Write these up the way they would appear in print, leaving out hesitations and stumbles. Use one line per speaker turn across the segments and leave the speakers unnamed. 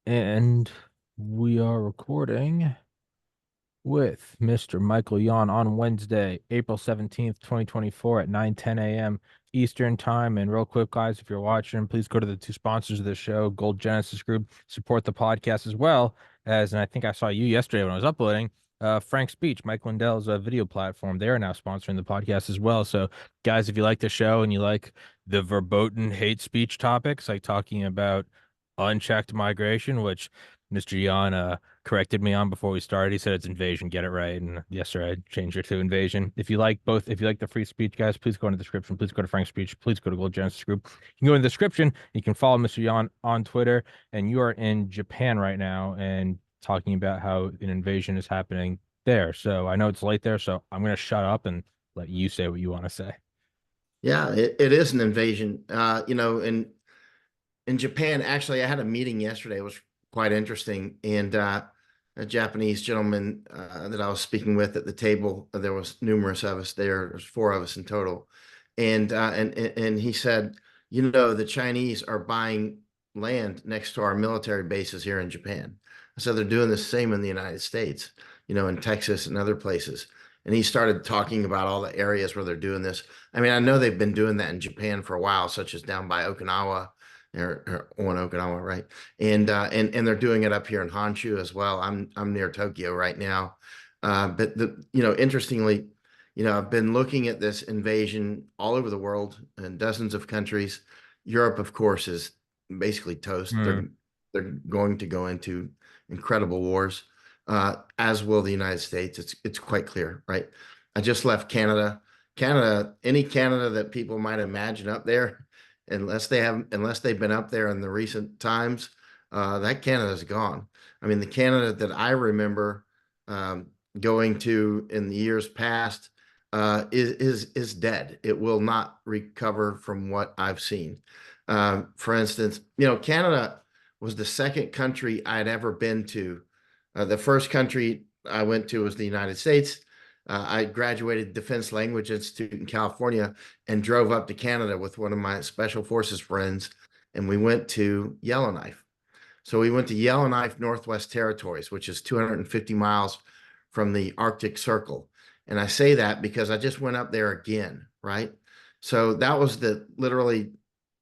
And we are recording with Mr. Michael Yon on Wednesday, April 17th, 2024 at 9:10 a.m. Eastern Time. And real quick, guys, if you're watching, please go to the two sponsors of the show, Gold Genesis Group, support the podcast as well as, and I think I saw you yesterday when I was uploading, Frank Speech, Mike Lindell's video platform. They're now sponsoring the podcast as well. So, guys, if you like the show and you like the verboten hate speech topics, like talking about unchecked migration, which Mr. Yan corrected me on before we started. He said it's invasion. Get it right. And yesterday I changed it to invasion. If you like both, if you like the free speech, guys, please go in the description. Please go to Frank's Speech. Please go to Gold Genesis Group. You can go in the description. You can follow Mr. Yan on Twitter. And you are in Japan right now and talking about how an invasion is happening there. So I know it's late there. So I'm going to shut up and let you say what you want to say.
Yeah, it is an invasion. In Japan, actually, I had a meeting yesterday. It was quite interesting. And a Japanese gentleman that I was speaking with at the table, there was numerous of us there. There's four of us in total. And he said, the Chinese are buying land next to our military bases here in Japan. So they're doing the same in the United States, in Texas and other places. And he started talking about all the areas where they're doing this. I mean, I know they've been doing that in Japan for a while, such as down by Okinawa or on Okinawa, right? And they're doing it up here in Honshu as well. I'm near Tokyo right now. But interestingly, I've been looking at this invasion all over the world in dozens of countries. Europe, of course, is basically toast.
Hmm.
They're going to go into incredible wars, as will the United States. It's quite clear, right? I just left Canada. Any Canada that people might imagine up there, unless they've been up there in the recent times, that Canada's gone. I mean, the Canada that I remember going to in the years past is dead. It will not recover from what I've seen. For instance, Canada was the second country I'd ever been to. The first country I went to was the United States. I graduated Defense Language Institute in California and drove up to Canada with one of my Special Forces friends, and we went to Yellowknife. So we went to Yellowknife Northwest Territories, which is 250 miles from the Arctic Circle. And I say that because I just went up there again, right? So that was the literally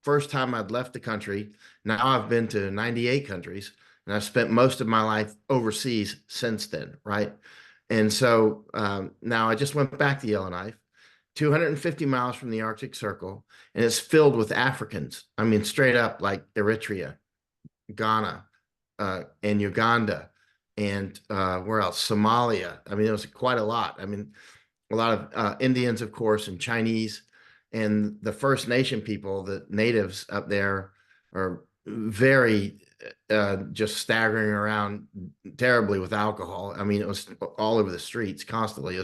first time I'd left the country. Now I've been to 98 countries, and I've spent most of my life overseas since then, right? And so now I just went back to Yellowknife, 250 miles from the Arctic Circle, and it's filled with Africans. I mean, straight up like Eritrea, Ghana, and Uganda, and where else? Somalia. I mean, it was quite a lot. I mean, a lot of Indians, of course, and Chinese, and the First Nation people, the natives up there, are very just staggering around terribly with alcohol. I mean, it was all over the streets constantly.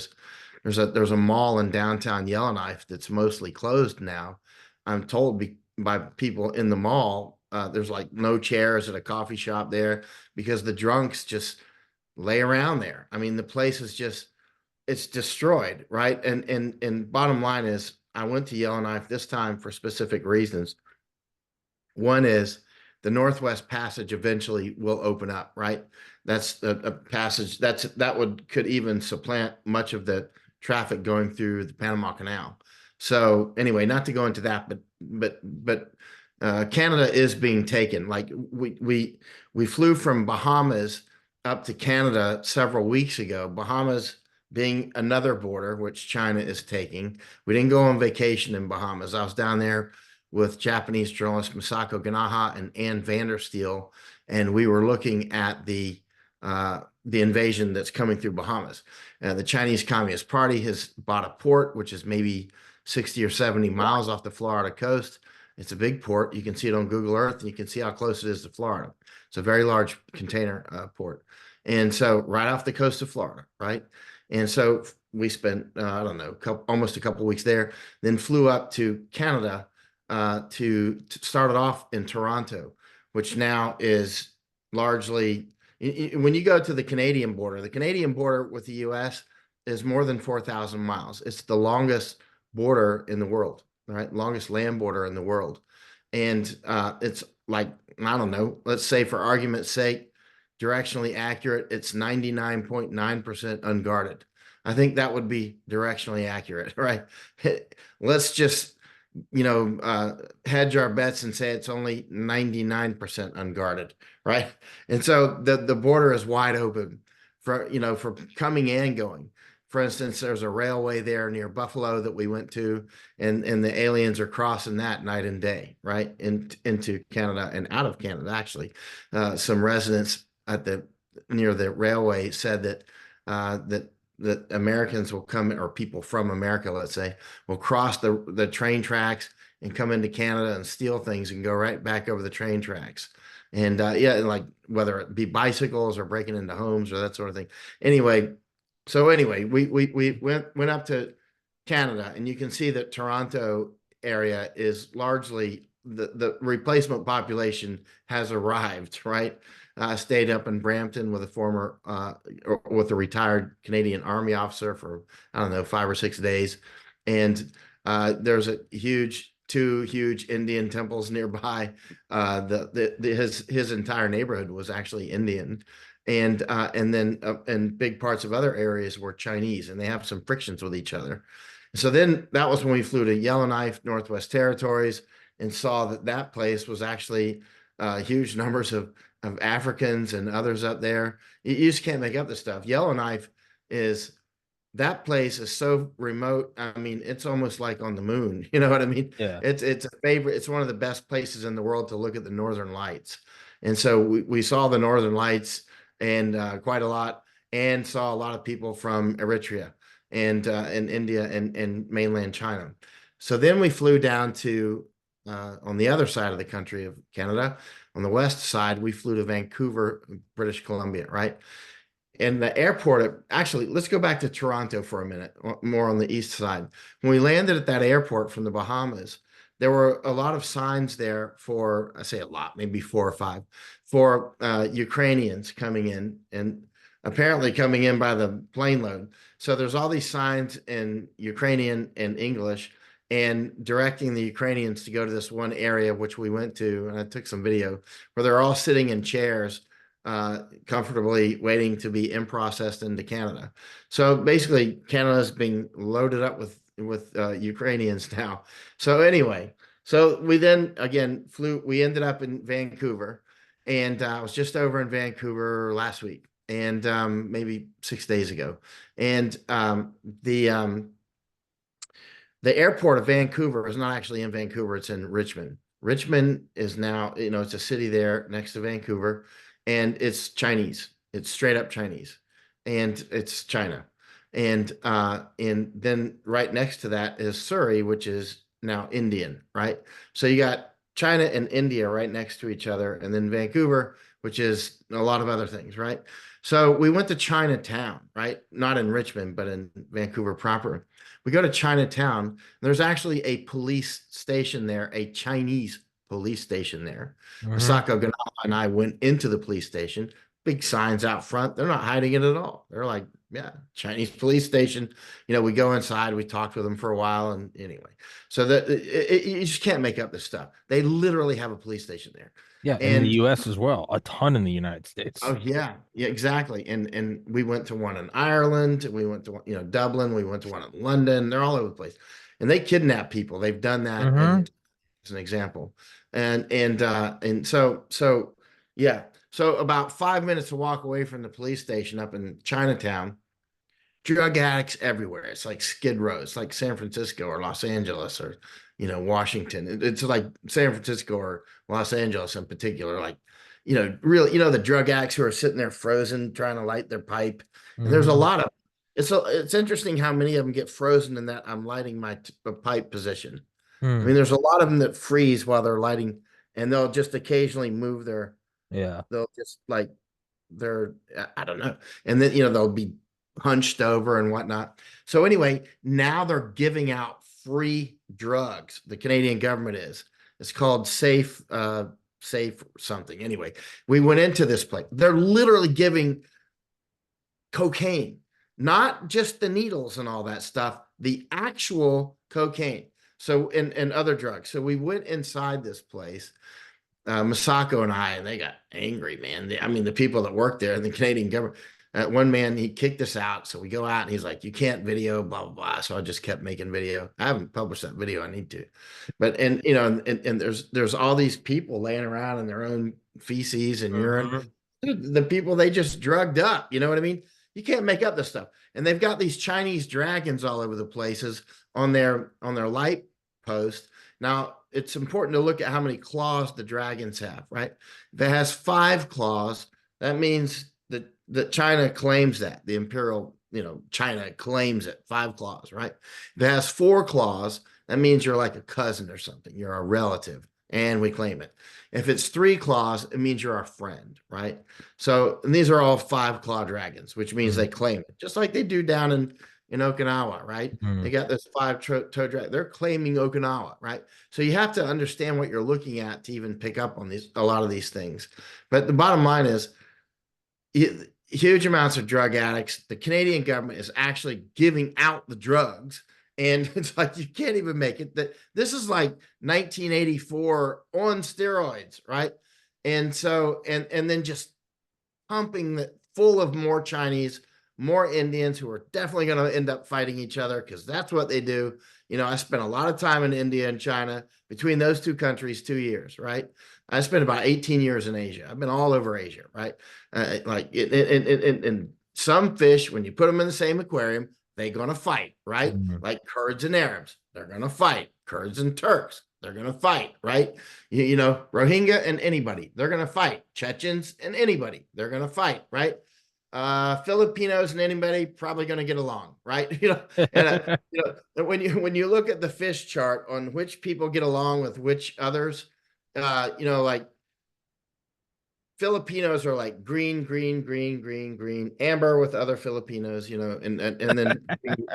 There's a mall in downtown Yellowknife that's mostly closed now. I'm told by people in the mall, there's like no chairs at a coffee shop there because the drunks just lay around there. I mean, the place is just it's destroyed, right? And bottom line is, I went to Yellowknife this time for specific reasons. One is the Northwest Passage eventually will open up, right? That's a passage could even supplant much of the traffic going through the Panama Canal. So anyway, not to go into that, but Canada is being taken. Like we flew from Bahamas up to Canada several weeks ago. Bahamas being another border which China is taking. We didn't go on vacation in Bahamas. I was down there with Japanese journalist Masako Ganaha and Ann Vandersteel, and we were looking at the invasion that's coming through Bahamas. The Chinese Communist Party has bought a port, which is maybe 60 or 70 miles off the Florida coast. It's a big port. You can see it on Google Earth, and you can see how close it is to Florida. It's a very large container port. And so right off the coast of Florida, right? And so we spent, I don't know, almost a couple of weeks there, then flew up to Canada to start it off in Toronto, which now is largely, when you go to the Canadian border with the US is more than 4,000 miles. It's the longest border in the world, right? Longest land border in the world. And it's like, I don't know, let's say for argument's sake, directionally accurate, it's 99.9% unguarded. I think that would be directionally accurate, right? Let's just, hedge our bets and say it's only 99% unguarded, right? And so the border is wide open for coming and going. For instance, there's a railway there near Buffalo that we went to, and the aliens are crossing that night and day, right? Into Canada and out of Canada, actually. Some residents near the railway said that Americans will come, or people from America, let's say, will cross the train tracks and come into Canada and steal things and go right back over the train tracks. And yeah, like whether it be bicycles or breaking into homes or that sort of thing. Anyway, we went up to Canada, and you can see that Toronto area is largely the replacement population has arrived, right? Stayed up in Brampton with a former with a retired Canadian Army officer for, I don't know, 5 or 6 days, and there's two huge Indian temples nearby. His entire neighborhood was actually Indian, and then and big parts of other areas were Chinese, and they have some frictions with each other. So then that was when we flew to Yellowknife, Northwest Territories, and saw that place was actually huge numbers of Africans and others up there. You just can't make up this stuff. Yellowknife is that place is so remote. I mean, it's almost like on the moon. You know what I mean?
Yeah.
It's a favorite. It's one of the best places in the world to look at the Northern Lights. And so we saw the Northern Lights and quite a lot, and saw a lot of people from Eritrea and India and mainland China. So then we flew down to on the other side of the country of Canada, on the west side, we flew to Vancouver, British Columbia, right? And the airport, actually, let's go back to Toronto for a minute, more on the east side. When we landed at that airport from the Bahamas, there were a lot of signs there for, I say a lot, maybe 4 or 5, for Ukrainians coming in, and apparently coming in by the plane load. So there's all these signs in Ukrainian and English, and directing the Ukrainians to go to this one area, which we went to, and I took some video, where they're all sitting in chairs comfortably waiting to be in processed into Canada. So basically, Canada's being loaded up with Ukrainians now. So anyway, so we then again flew. We ended up in Vancouver, and I was just over in Vancouver last week, and maybe 6 days ago, and the airport of Vancouver is not actually in Vancouver; it's in Richmond. Richmond is now, it's a city there next to Vancouver, and it's Chinese. It's straight up Chinese, and it's China. And then right next to that is Surrey, which is now Indian, right? So you got China and India right next to each other, and then Vancouver, which is a lot of other things, right? So we went to Chinatown, right? Not in Richmond, but in Vancouver proper. We go to Chinatown. There's actually a police station there, a Chinese police station there.
Mm-hmm.
Asako Ganama and I went into the police station, big signs out front. They're not hiding it at all. They're like, yeah, Chinese police station. We go inside, we talked with them for a while. And anyway, so you just can't make up this stuff. They literally have a police station there.
Yeah, in the
And
US as well. A ton in the United States.
oh yeah, yeah, exactly. And we went to one in Ireland. We went to Dublin. We went to one in London. They're all over the place, and they kidnap people. They've done that,
Mm-hmm.
and as an example, and so yeah. So about 5 minutes to walk away from the police station up in Chinatown, drug addicts everywhere. It's like Skid Row. It's like San Francisco or Los Angeles or Washington. It's like San Francisco or Los Angeles in particular. Like really, the drug addicts who are sitting there frozen trying to light their pipe. And there's a
Mm-hmm.
lot of it's interesting how many of them get frozen in that I'm lighting my pipe position. I
Hmm.
mean, there's a lot of them that freeze while they're lighting, and they'll just occasionally move
Yeah.
they'll just like they're, I don't know, and then they'll be hunched over and whatnot. So anyway, now they're giving out free drugs. The Canadian government is. It's called safe something. Anyway, we went into this place. They're literally giving cocaine, not just the needles and all that stuff, the actual cocaine. So and other drugs. So we went inside this place, Masako and I, and they got angry, man. I mean, the people that work there, the Canadian government. One man, he kicked us out. So we go out and he's like, you can't video, blah, blah, blah. So I just kept making video. I haven't published that video. I need to. But, and, you know, and there's all these people laying around in their own feces and urine.
Mhm.
The people they just drugged up. You know what I mean? You can't make up this stuff. And they've got these Chinese dragons all over the places on their light post. Now, it's important to look at how many claws the dragons have, right? If it has 5 claws, that means that China claims that. The imperial, China claims it, 5 claws, right? If it has 4 claws, that means you're like a cousin or something. You're a relative, and we claim it. If it's 3 claws, it means you're our friend, right? So, and these are all 5-claw dragons, which means
Mhm.
they claim it, just like they do down in Okinawa, right? They
Mhm.
got this 5-toe drag. They're claiming Okinawa, right? So you have to understand what you're looking at to even pick up on a lot of these things. But the bottom line is, huge amounts of drug addicts. The Canadian government is actually giving out the drugs. And it's like, you can't even make it. That this is like 1984 on steroids, right? And so, and then just pumping that full of more Chinese, more Indians who are definitely going to end up fighting each other because that's what they do. I spent a lot of time in India and China, between those two countries, 2 years, right? I spent about 18 years in Asia. I've been all over Asia, right? Like and some fish, when you put them in the same aquarium, they're going to fight, right?
Mhm.
Like Kurds and Arabs, they're going to fight. Kurds and Turks, they're going to fight, right? Rohingya and anybody, they're going to fight. Chechens and anybody, they're going to fight, right? Filipinos and anybody probably going to get along, right? And when you look at the fish chart on which people get along with which others, like Filipinos are like green, green, green, green, green, amber with other Filipinos, and then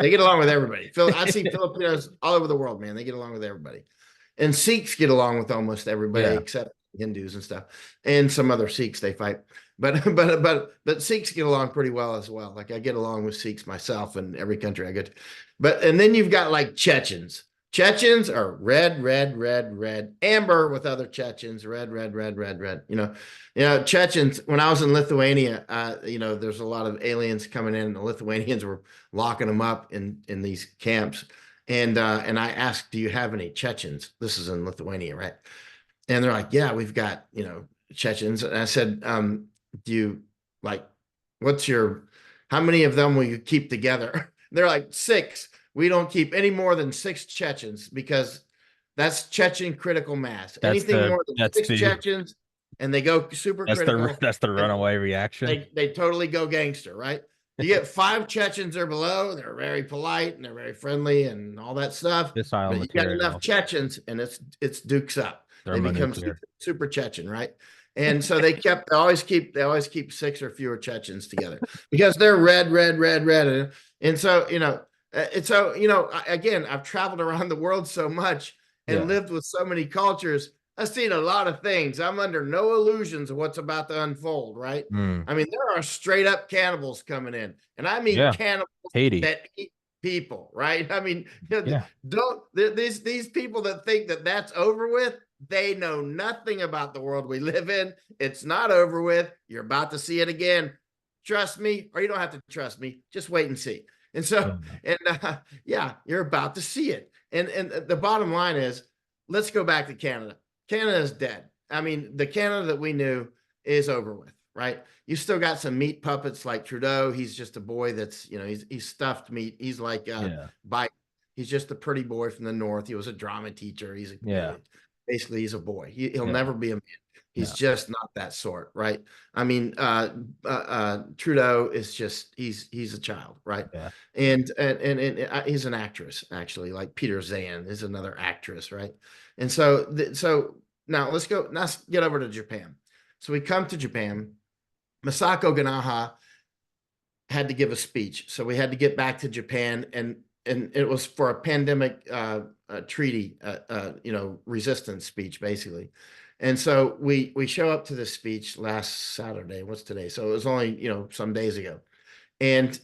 they get along with everybody. I see Filipinos all over the world, man. They get along with everybody. And Sikhs get along with almost everybody
Yeah.
except Hindus and stuff, and some other Sikhs they fight. But Sikhs get along pretty well as well. Like I get along with Sikhs myself in every country I go to. And then you've got like Chechens. Chechens are red, red, red, red, amber with other Chechens, red, red, red, red, red. Chechens. When I was in Lithuania, there's a lot of aliens coming in. And the Lithuanians were locking them up in these camps. And I asked, do you have any Chechens? This is in Lithuania, right? And they're like, yeah, we've got, Chechens. And I said, do you like, how many of them will you keep together? They're like, 6. We don't keep any more than 6 Chechens because that's Chechen critical mass.
That's
Anything
the
more than
that's
6
the
Chechens and they go super
that's the
critical,
that's the
and
runaway reaction.
they totally go gangster, right? You get 5 Chechens or below, they're very polite and they're very friendly and all that stuff.
Fissile
But you got enough
material,
Chechens and it's dukes up. They become
thermonuclear.
super Chechen, right? And so they always keep 6 or fewer Chechens together because they're red, red, red, red. And so, again, I've traveled around the world so much and
Yeah.
lived with so many cultures. I've seen a lot of things. I'm under no illusions of what's about to unfold, right?
Mm.
I mean, there are straight up cannibals coming in, and I mean
Yeah.
cannibals
Haiti.
that eat people, right? I mean,
Yeah.
don't these people that think that that's over with, they know nothing about the world we live in. It's not over with. You're about to see it again. Trust me, or you don't have to trust me. Just wait and see. And so,
Yeah.
and yeah, you're about to see it. And the bottom line is, let's go back to Canada. Canada is dead. I mean, the Canada that we knew is over with, right? You still got some meat puppets like Trudeau. He's just a boy that's, he's stuffed meat. He's like
Yeah.
Biden. He's just a pretty boy from the north. He was a drama teacher.
Yeah.
Basically he's a boy. He'll
Yeah.
never be a man. He's
Yeah.
just not that sort, right? I mean, Trudeau is just he's a child, right?
Yeah.
And he's an actress actually, like Peter Zan is another actress, right? And so now let's get over to Japan. So we come to Japan. Masako Ganaha had to give a speech, so we had to get back to Japan, and it was for a pandemic treaty, resistance speech basically. And so we show up to this speech last Saturday. What's today? So it was only some days ago, and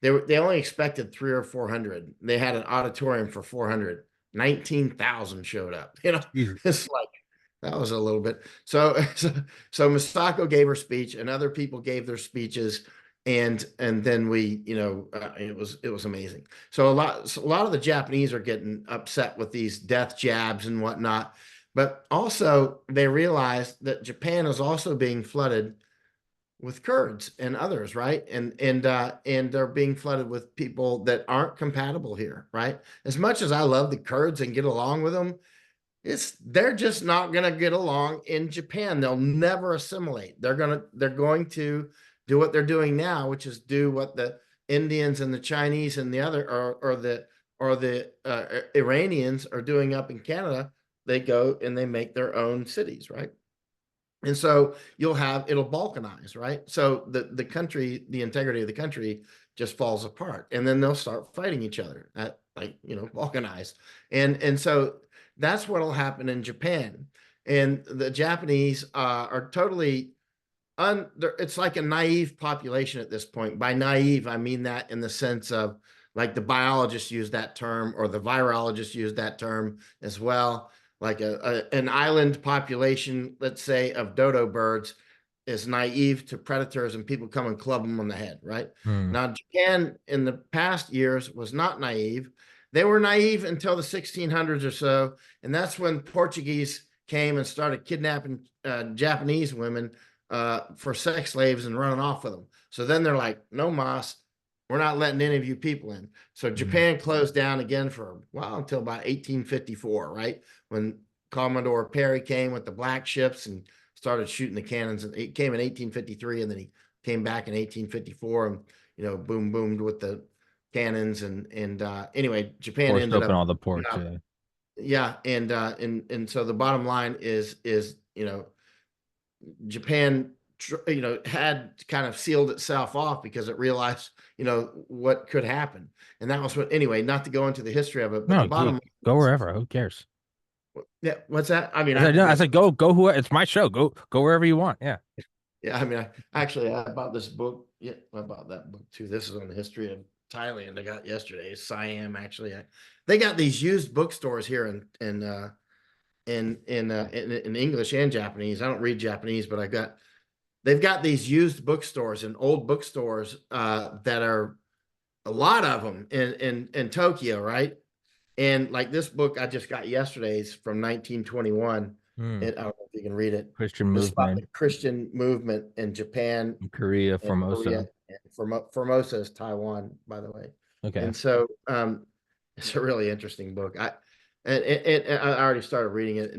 they only expected 300 or 400. They had an auditorium for 400. 19,000 showed up.
Jesus.
It's like That was a little bit. So Misako gave her speech, and other people gave their speeches, and then we, it was amazing. So a lot of the Japanese are getting upset with these death jabs and whatnot, but also they realized that Japan is also being flooded with Kurds and others, right? And they're being flooded with people that aren't compatible here, right? As much as I love the Kurds and get along with them, they're just not going to get along in Japan. They'll never assimilate. They're going to do what they're doing now, which is do what the Indians and the Chinese and the other or the Iranians are doing up in Canada. They go and they make their own cities, right? And so it'll balkanize, right? So the country, the integrity of the country just falls apart, and then they'll start fighting each other at, like, balkanized. And so that's what'll happen in Japan. And the Japanese are totally it's like a naive population at this point. By naive, I mean that in the sense of, like, the biologists use that term, or the virologists use that term as well. Like an island population, let's say, of dodo birds is naive to predators, and people come and club them on the head, right?
Hmm.
Now, Japan in the past years was not naive. They were naive until the 1600s or so, and that's when Portuguese came and started kidnapping Japanese women for sex slaves and running off with them. So then they're like, no mas, we're not letting any of you people in. So
Hmm.
Japan closed down again for a while, until about 1854, right? When Commodore Perry came with the black ships and started shooting the cannons. And he came in 1853, and then he came back in 1854 and, boomed with the cannons. And anyway, Japan
Forced
ended
open
up,
all the ports. Yeah.
yeah. And so the bottom line is, Japan, had kind of sealed itself off because it realized, what could happen. And that was what, anyway, not to go into the history of it, but the
No,
bottom line
go
is,
wherever. Who cares?
yeah, what's that? I mean,
I
I
said,
could
no, I
go,
said, go, who, it's my show. Go wherever you want. Yeah.
yeah, I mean, I bought this book. Yeah, I bought that book too. This is on the history of Thailand. I got yesterday. Siam, actually. They got these used bookstores here in English and Japanese. I don't read Japanese, but they've got these used bookstores and old bookstores that are, a lot of them in Tokyo, right? And like this book I just got yesterday is from 1921.
Hmm.
I don't know if you can read it.
Christian
This is about
movement
the Christian movement in Japan
in Korea,
and Korea.
Formosa.
And Formosa is Taiwan, by the way.
Okay.
And so it's a really interesting book. I already started reading it,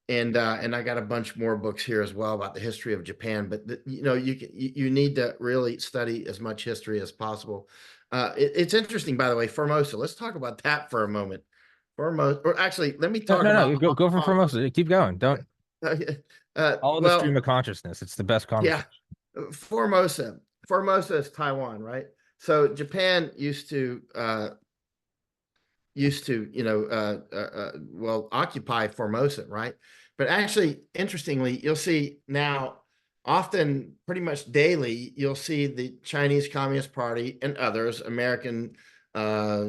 and I got a bunch more books here as well about the history of Japan. But you need to really study as much history as possible. It's interesting, by the way, Formosa. Let's talk about that for a moment. Formosa, or actually, let me
No,
talk
no,
about
no. Go for Formosa. Keep going. Don't follow the stream
well,
of consciousness. It's the best
yeah,
conversation.
Formosa. Formosa is Taiwan, right? So Japan used to well, occupy Formosa, right? But actually, interestingly, you'll see now, often, pretty much daily, you'll see the Chinese Communist Party and others, American uh,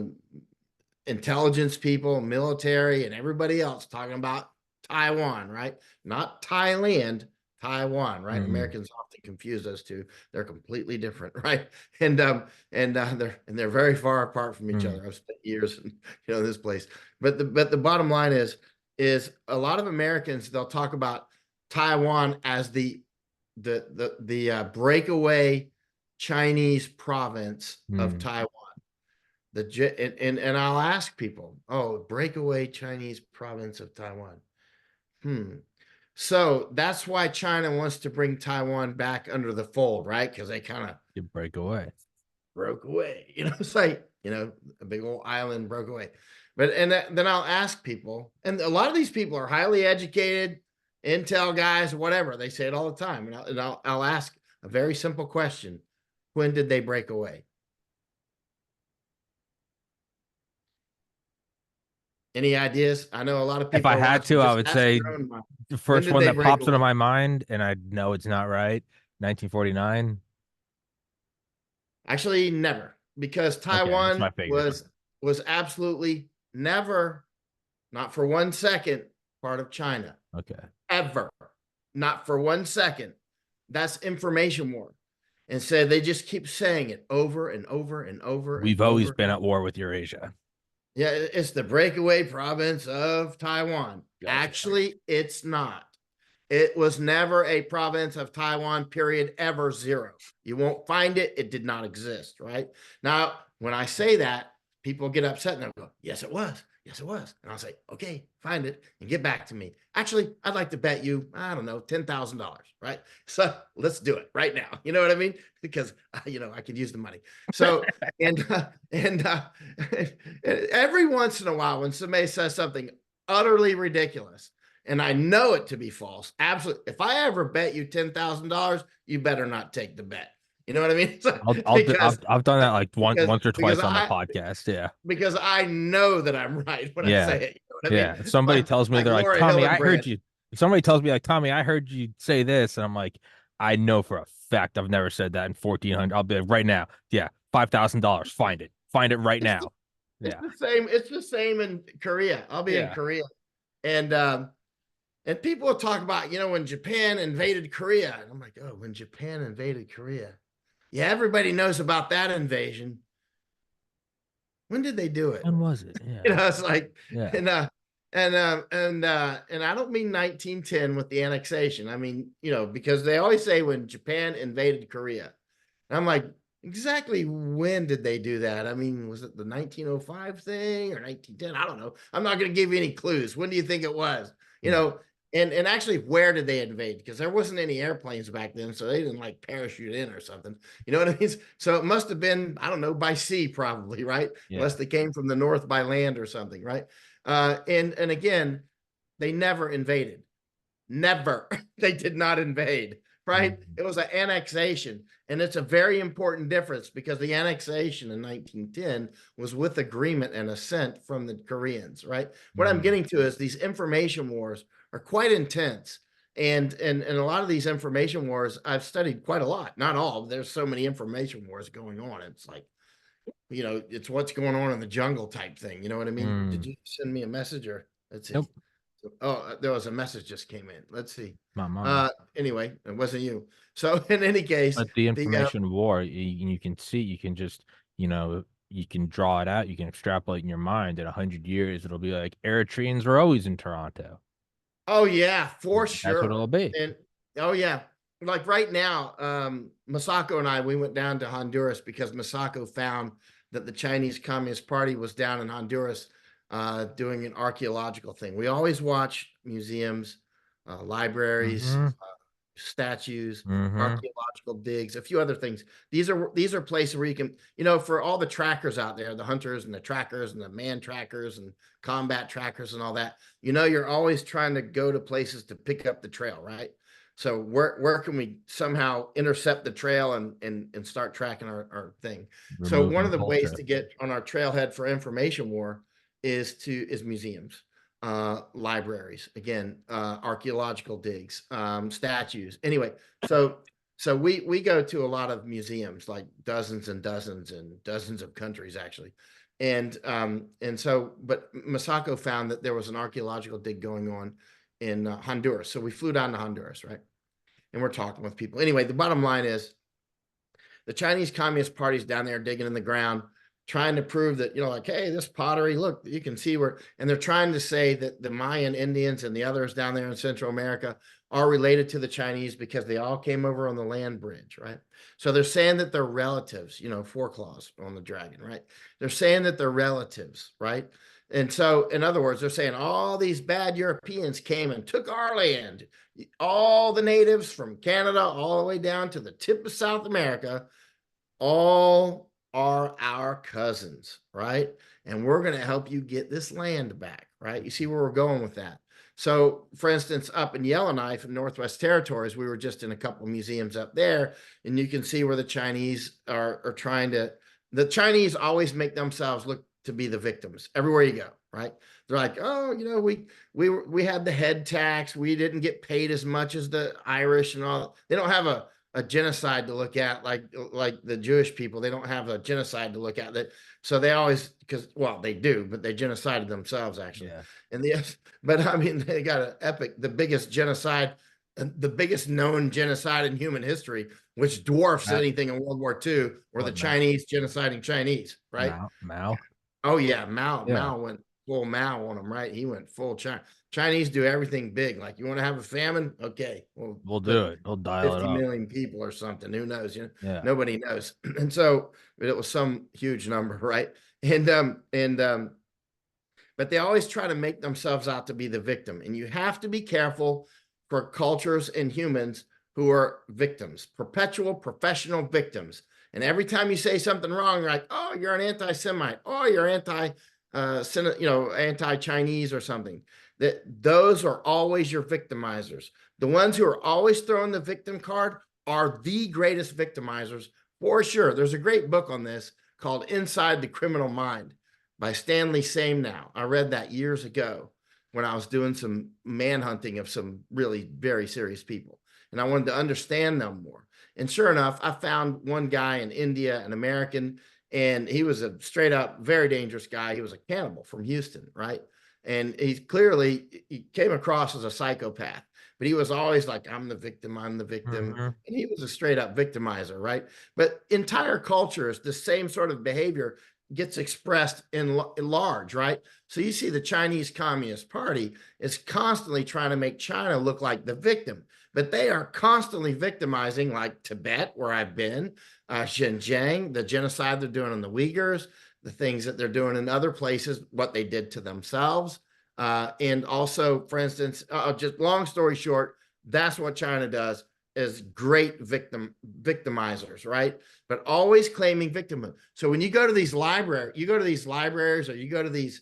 intelligence people, military, and everybody else talking about Taiwan, right? Not Thailand, Taiwan, right?
Hmm.
Americans often confuse those two. They're completely different, right? And they're very far apart from each
Hmm.
other. I've spent years in, this place. But the bottom line is a lot of Americans, they'll talk about Taiwan as the breakaway Chinese province of
Hmm.
Taiwan. And I'll ask people, oh, breakaway Chinese province of Taiwan. So that's why China wants to bring Taiwan back under the fold, right? Because they kind of
You break away.
broke away. It's like, a big old island broke away. But then I'll ask people, and a lot of these people are highly educated, intel guys, whatever. They say it all the time. And I'll ask a very simple question: when did they break away? Any ideas? I know a lot of
If
people
I
are
had
watching.
to, I
Just
would
ask
say
your own mind.
the
When
first
did
one
they
that
break
pops into
away?
my mind, and I know it's not right, 1949.
Actually, never, because
Okay, that's my
Taiwan
figured.
was absolutely never, not for 1 second, part of China.
Okay.
ever, not for 1 second. That's information war. And so they just keep saying it over and over and over and
We've always
over.
been at war with Eurasia.
Yeah, it's the breakaway province of Taiwan.
Gotcha.
Actually, it's not. It was never a province of Taiwan, period, ever, zero. You won't find it. It did not exist, right? Now, when I say that, people get upset and they'll go, yes, it was. Yes, it was. And I'll say, okay, find it and get back to me. Actually, I'd like to bet you, I don't know, $10,000, right? So let's do it right now. You know what I mean? Because, I could use the money. So, and every once in a while, when somebody says something utterly ridiculous, and I know it to be false, absolutely. If I ever bet you $10,000, you better not take the bet. You know what I mean?
I've done that like once or
Because
twice on the podcast. Yeah.
because I know that I'm right when I
Yeah.
say it. You know what I
Yeah.
mean?
If somebody tells me,
Like
they're like,
Laura
Tommy, I heard
Hillenbrand.
you. If somebody tells me like, Tommy, I heard you say this, and I'm like, I know for a fact I've never said that in 1400. I'll be like, right now. Yeah. $5,000. Find it. Find it right
It's the,
now.
it's
Yeah.
the same. It's the same in Korea. I'll be in
Yeah.
Korea, and people will talk about, when Japan invaded Korea, and I'm like, oh, when Japan invaded Korea, yeah, everybody knows about that invasion. When did they do it?
When was it? Yeah.
It's like,
Yeah.
and I don't mean 1910 with the annexation. I mean, because they always say when Japan invaded Korea. And I'm like, exactly when did they do that? I mean, was it the 1905 thing or 1910? I don't know. I'm not going to give you any clues. When do you think it was?
Yeah.
And actually, where did they invade? Because there wasn't any airplanes back then, so they didn't like parachute in or something. You know what I mean? So it must have been, I don't know, by sea probably, right?
Yeah.
Unless they came from the north by land or something, right? And again, they never invaded. Never. They did not invade, right?
Mhm.
It was an annexation. And it's a very important difference because the annexation in 1910 was with agreement and assent from the Koreans, right? What I'm
Mhm.
getting to is these information wars are quite intense. And a lot of these information wars I've studied quite a lot. Not all, there's so many information wars going on. It's like, it's what's going on in the jungle type thing. You know what I mean? Did
Mm.
you send me a message or let's see?
Nope.
Oh, there was a message just came in. Let's see.
Not mine.
Anyway, it wasn't you. So in any case,
But the
the
information war, you can see, you can just, you can draw it out. You can extrapolate in your mind. In 100 years, it'll be like Eritreans were always in Toronto.
oh yeah, for
That's what
sure.
it'll be.
And oh yeah, like right now, Masako and I, we went down to Honduras because Masako found that the Chinese Communist Party was down in Honduras doing an archaeological thing. We always watch museums, libraries,
Mm-hmm.
statues,
Mm-hmm.
archaeological digs, a few other things. These are places where you can, for all the trackers out there, the hunters and the trackers and the man trackers and combat trackers and all that, you're always trying to go to places to pick up the trail, right? So where can we somehow intercept the trail and start tracking our thing? So one
Removing
of the ways
culture.
to get on our trailhead for information war is museums, libraries, again, archaeological digs, statues. Anyway, so we go to a lot of museums, like dozens and dozens and dozens of countries actually. And so, but Masako found that there was an archaeological dig going on in Honduras. So we flew down to Honduras, right? And we're talking with people. Anyway, the bottom line is the Chinese Communist Party's down there digging in the ground, trying to prove that, like, hey, this pottery, look, you can see where, and they're trying to say that the Mayan Indians and the others down there in Central America are related to the Chinese because they all came over on the land bridge, right? So they're saying that they're relatives, four claws on the dragon, right? They're saying that they're relatives, right? And so, in other words, they're saying all these bad Europeans came and took our land. All the natives from Canada all the way down to the tip of South America all are our cousins, right? And we're going to help you get this land back, right? You see where we're going with that. So, for instance, up in Yellowknife in Northwest Territories, we were just in a couple of museums up there, and you can see where the Chinese are trying to. The Chinese always make themselves look to be the victims everywhere you go, right? They're like, oh, we had the head tax, we didn't get paid as much as the Irish and all. They don't have a a genocide to look at, like the Jewish people. They don't have a genocide to look at. That so they always, because well they do, but they genocided themselves actually.
Yeah.
And the but I mean they got an epic, the biggest genocide, the biggest known genocide in human history, which dwarfs
Matt,
anything in World War II, or the
what, Matt?
Chinese genociding Chinese, right?
Mao?
Oh yeah, Mao.
Yeah.
Mao went full Mao on him, right? He went full China. Chinese do everything big. Like, you want to have a famine? Okay, we'll
We'll
put
do it. We'll dial it
50
up.
million people or something. Who knows?
Yeah.
Nobody knows. And so it was some huge number, right? But they always try to make themselves out to be the victim. And you have to be careful for cultures and humans who are victims, perpetual professional victims. And every time you say something wrong, you're like, oh, you're an anti-Semite. Oh, you're anti-Chinese or something. That those are always your victimizers. The ones who are always throwing the victim card are the greatest victimizers for sure. There's a great book on this called Inside the Criminal Mind by Stanley Samenow. I read that years ago when I was doing some manhunting of some really very serious people. And I wanted to understand them more. And sure enough, I found one guy in India, an American, and he was a straight up, very dangerous guy. He was a cannibal from Houston, right? And he came across as a psychopath, but he was always like, I'm the victim, I'm the victim.
Mm-hmm.
And he was a straight up victimizer, right? But entire cultures, the same sort of behavior gets expressed in large, right? So you see the Chinese Communist Party is constantly trying to make China look like the victim, but they are constantly victimizing, like Tibet, where I've been, Xinjiang, the genocide they're doing on the Uyghurs, the things that they're doing in other places, what they did to themselves. And also, for instance, just long story short, that's what China does, is great victimizers, right? But always claiming victimhood. So when you go to these libraries, or you go to these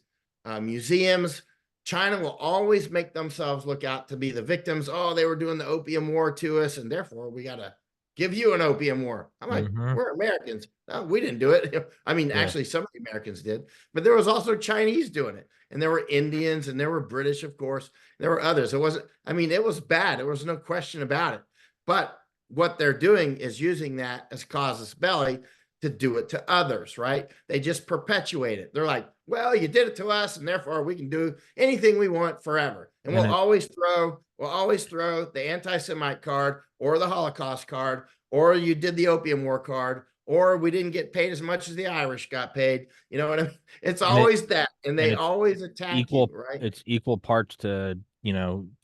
museums, China will always make themselves look out to be the victims. Oh, they were doing the opium war to us, and therefore we got to give you an opium war. I'm like,
Mm-hmm.
we're Americans. No, we didn't do it. I mean,
Yeah.
actually, some of the Americans did, but there was also Chinese doing it, and there were Indians, and there were British, of course. There were others. It wasn't. I mean, it was bad. There was no question about it. But what they're doing is using that as casus belli to do it to others, right? They just perpetuate it. They're like, well, you did it to us, and therefore we can do anything we want forever. And
And
we'll always throw the anti-Semite card, or the Holocaust card, or you did the opium war card, or we didn't get paid as much as the Irish got paid. You know what I mean? It's
and it
always that, and
and
they always attack you, right?
it's equal parts to,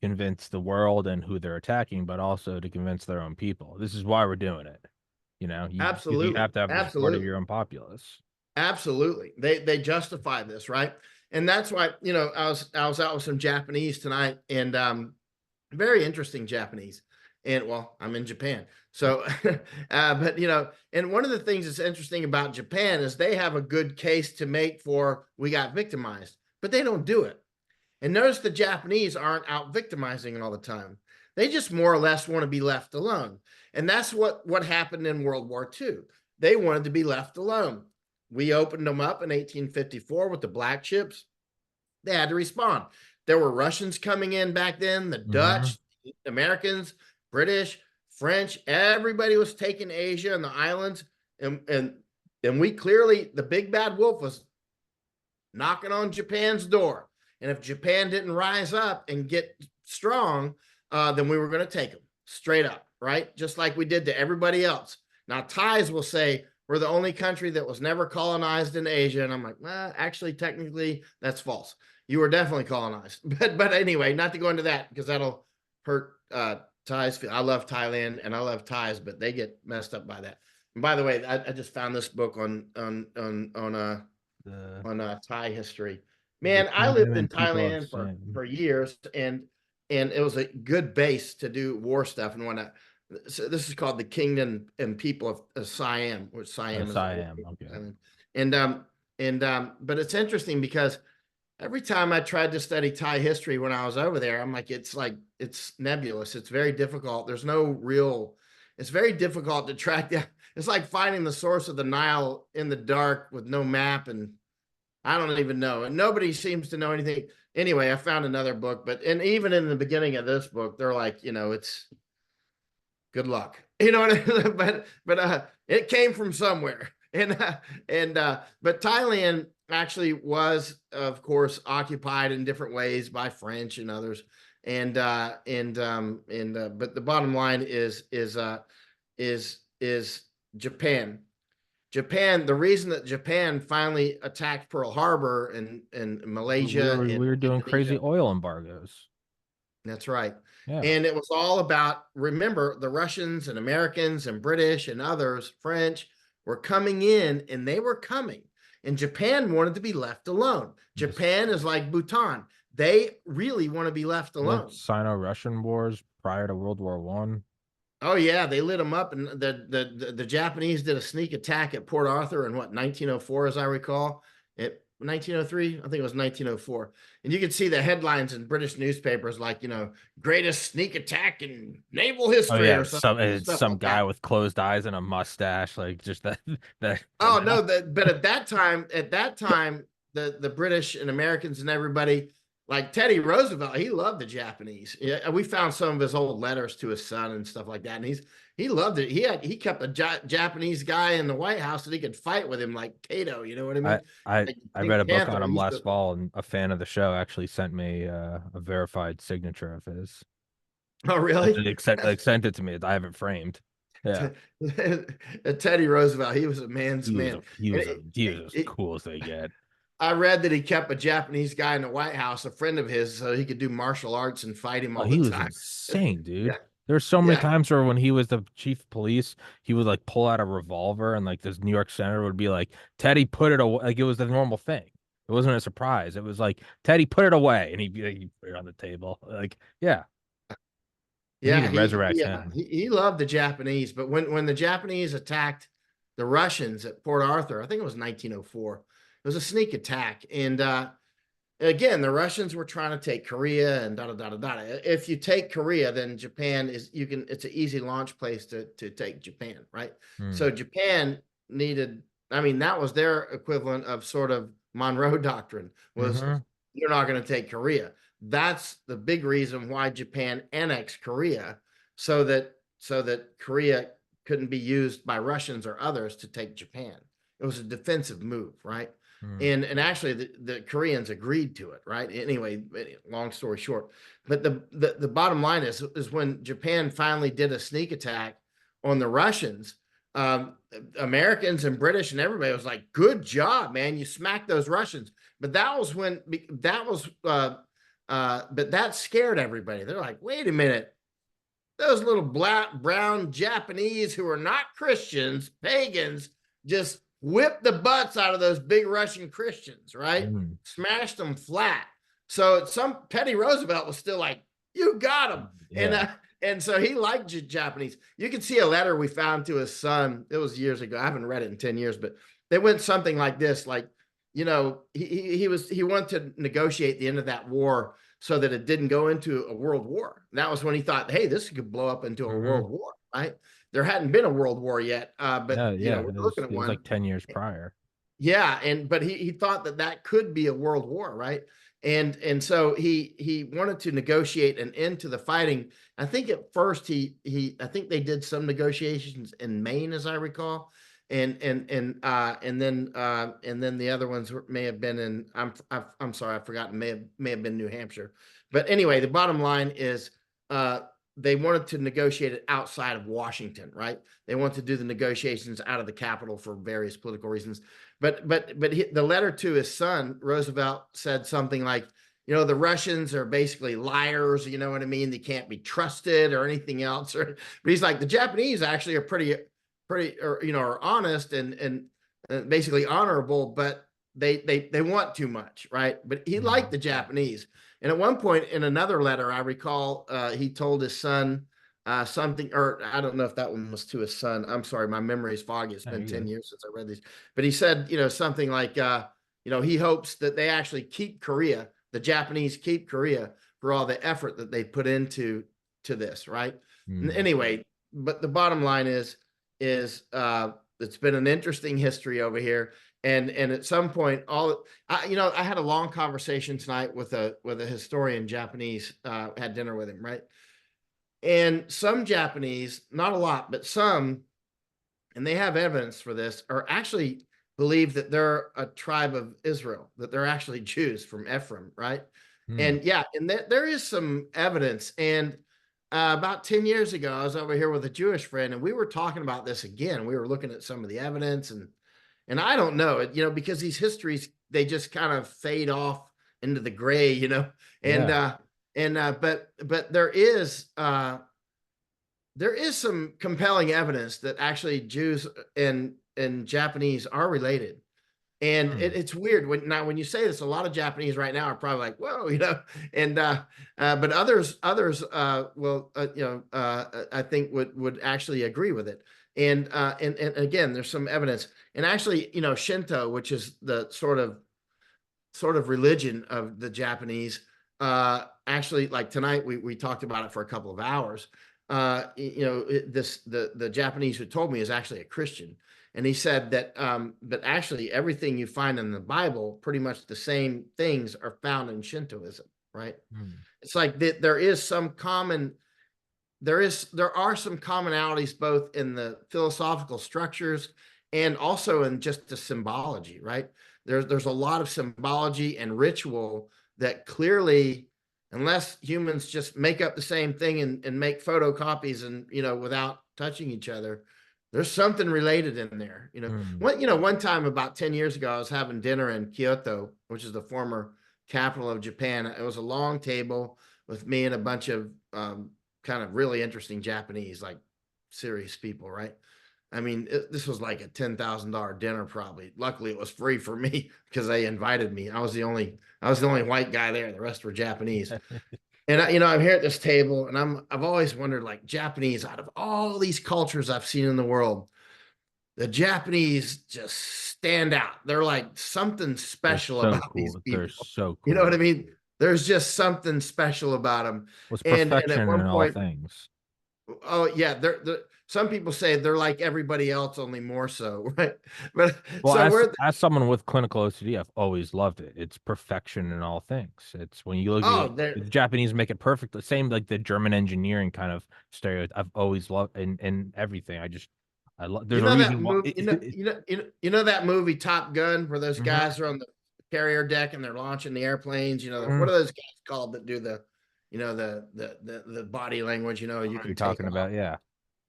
convince the world and who they're attacking, but also to convince their own people. This is why we're doing it. You
Absolutely,
have to have the support of
absolutely.
your own populace.
Absolutely. They justify this, right? And that's why, I was out with some Japanese tonight, and very interesting Japanese. And well, I'm in Japan. So but and one of the things that's interesting about Japan is they have a good case to make for we got victimized, but they don't do it. And notice the Japanese aren't out victimizing all the time. They just more or less want to be left alone. And that's what happened in World War II. They wanted to be left alone. We opened them up in 1854 with the black ships. They had to respond. There were Russians coming in back then, the
Mm-hmm.
Dutch, Americans, British, French. Everybody was taking Asia and the islands. And we clearly, the big bad wolf was knocking on Japan's door. And if Japan didn't rise up and get strong, then we were going to take them straight up, right? Just like we did to everybody else. Now, Thais will say, we're the only country that was never colonized in Asia. And I'm like, well, actually, technically, that's false. You were definitely colonized. But anyway, not to go into that because that'll hurt Thais. I love Thailand and I love Thais, but they get messed up by that. And by the way, I just found this book
The
on Thai history.
the
Man, I
kingdom
lived in
and people of
Thailand
sin.
for years, and it was a good base to do war stuff and whatnot. So this is called the Kingdom and People of Siam, which Siam is
Siam. Okay.
island. But it's interesting because every time I tried to study Thai history when I was over there, I'm like, it's nebulous. It's very difficult. There's no real. It's very difficult to track down. It's like finding the source of the Nile in the dark with no map, and I don't even know. And nobody seems to know anything. Anyway, I found another book, and even in the beginning of this book, they're like, good luck. You know what I mean? But it came from somewhere. But Thailand actually was, of course, occupied in different ways by French and others. But the bottom line is Japan. Japan, the reason that Japan finally attacked Pearl Harbor and
We
Malaysia
were
and
we were doing crazy
Indonesia.
oil embargoes.
That's right.
Yeah.
And it was all about, remember, the Russians and Americans and British and others, French, were coming in, and they were coming. And Japan wanted to be left alone.
This,
Japan is like Bhutan. They really want to be left
the
alone.
Sino-Russian wars prior to World War One.
Oh yeah, they lit them up, and the Japanese did a sneak attack at Port Arthur in what 1904, as I recall. It 1903, I think it was 1904, and you could see the headlines in British newspapers like greatest sneak attack in naval
Oh
history
yeah,
or
some
something,
it's
stuff
some
like
guy
that.
with closed eyes and a mustache, like just that that.
Oh no, but at that time, the British and Americans and everybody, like Teddy Roosevelt, he loved the Japanese. Yeah, we found some of his old letters to his son and stuff like that, and he loved it. He kept a Japanese guy in the White House that he could fight with him like Cato. You know what I
I
mean?
I
Like
I read
Pink
a book on
Panther. He
him
used
last
to.
fall, and a fan of the show actually sent me a verified signature of his.
Oh really?
Like sent it to me. I have it framed. Yeah,
Teddy Roosevelt, he was a man's
he was
man.
a he
And
was a he was as cool as they get.
I read that he kept a Japanese guy in the White House, a friend of his, so he could do martial arts and fight him
Oh,
all the
he was
time.
insane,
Yeah,
dude. There's so many
yeah,
times where when he was the chief of police, he would like pull out a revolver and like this New York senator would be like, Teddy, put it away. Like it was the normal thing. It wasn't a surprise. It was like, Teddy, put it away. And he'd put it on the table. Like, yeah. They need
yeah.
to resurrect him.
He loved the Japanese, but when the Japanese attacked the Russians at Port Arthur, I think it was 1904. It was a sneak attack, and again, the Russians were trying to take Korea and da da da da da. If you take Korea, then Japan is you can. It's an easy launch place to take Japan, right?
Hmm.
So Japan needed. I mean, that was their equivalent of sort of Monroe Doctrine. Was
Mm-hmm.
you're not going to take Korea. That's the big reason why Japan annexed Korea, so that Korea couldn't be used by Russians or others to take Japan. It was a defensive move, right?
Hmm.
And actually the Koreans agreed to it, right? Anyway, long story short, but the bottom line is when Japan finally did a sneak attack on the Russians, um, Americans and British and everybody was like, "Good job, man! You smacked those Russians." But that was when that was, but that scared everybody. They're like, "Wait a minute! Those little black brown Japanese who are not Christians, pagans, just whipped the butts out of those big Russian Christians, right?
Hmm.
Smashed them flat." So some Teddy Roosevelt was still like, "You got them," and
Yeah.
and so he liked Japanese. You can see a letter we found to his son. It was years ago. I haven't read it in 10 years, but they went something like this: like, he wanted to negotiate the end of that war so that it didn't go into a world war. And that was when he thought, hey, this could blow up into a
Mm-hmm.
world war, right? There hadn't been a world war yet, but
Yeah, yeah.
we're looking at
It was
one.
like 10 years prior.
Yeah, but he thought that could be a world war, right? And so he wanted to negotiate an end to the fighting. I think at first I think they did some negotiations in Maine, as I recall, and then the other ones may have been in. I'm sorry, I've forgotten. May have been New Hampshire, but anyway, the bottom line is they wanted to negotiate it outside of Washington, right? They want to do the negotiations out of the Capitol for various political reasons. But the letter to his son Roosevelt said something like, the Russians are basically liars. You know what I mean? They can't be trusted or anything else. But he's like, the Japanese actually are pretty, or are honest and basically honorable, but they want too much, right? But he liked
Mhm.
the Japanese. And at one point in another letter, I recall he told his son something, or I don't know if that one was to his son. I'm sorry, my memory is foggy. It's
Yeah,
been
you're
10
good.
years since I read these. But he said, something like, he hopes that they actually keep Korea, the Japanese keep Korea for all the effort that they put into this, right?
Hmm.
Anyway, but the bottom line is it's been an interesting history over here. And at some point, I had a long conversation tonight with a historian, Japanese, had dinner with him, right? And some Japanese, not a lot, but some, and they have evidence for this, are actually believe that they're a tribe of Israel, that they're actually Jews from Ephraim, right?
Hmm.
And yeah, and there is some evidence. And about 10 years ago, I was over here with a Jewish friend, and we were talking about this again. We were looking at some of the evidence, and I don't know, because these histories, they just kind of fade off into the gray, and
Yeah.
but there is some compelling evidence that actually Jews and Japanese are related. And
Hmm.
it's weird when you say this, a lot of Japanese right now are probably like, whoa, and but others will I think would actually agree with it. And again, there's some evidence. And actually, Shinto, which is the sort of religion of the Japanese. Actually, like tonight, we talked about it for a couple of hours. The Japanese who told me is actually a Christian, and he said that but actually everything you find in the Bible, pretty much the same things are found in Shintoism, right?
Hmm.
It's like there are some commonalities both in the philosophical structures and also in just the symbology, right? There's a lot of symbology and ritual that clearly, unless humans just make up the same thing and make photocopies and without touching each other, there's something related in there.
Hmm.
One time about 10 years ago, I was having dinner in Kyoto, which is the former capital of Japan. It was a long table with me and a bunch of kind of really interesting Japanese, like serious people, right? I mean, this was like a $10,000 dinner, probably. Luckily, it was free for me because they invited me. I was the only white guy there. The rest were Japanese. And I'm here at this table, and I've always wondered, like, Japanese, out of all these cultures I've seen in the world, the Japanese just stand out. They're like something
They're
special
so
about these
cool. They're
people.
so
You know what I
cool.
mean? There's just something special about them.
Was
And at
perfection
one
in all
point,
things.
oh yeah, they're some people say they're like everybody else, only more so, right? But
Well,
so
as someone with clinical OCD, I've always loved it. It's perfection in all things. It's when you look at
oh,
it,
they're
the Japanese make it perfect. The same like the German engineering kind of stereotype. I've always loved in everything. I love. There's
you
a
know that
reason why.
movie, that movie Top Gun, where those
Mhm.
guys are on the carrier deck and they're launching the airplanes. What
Mhm.
are those guys called that do the body language?
I
You
know what you're
can take
talking
off.
about. Yeah.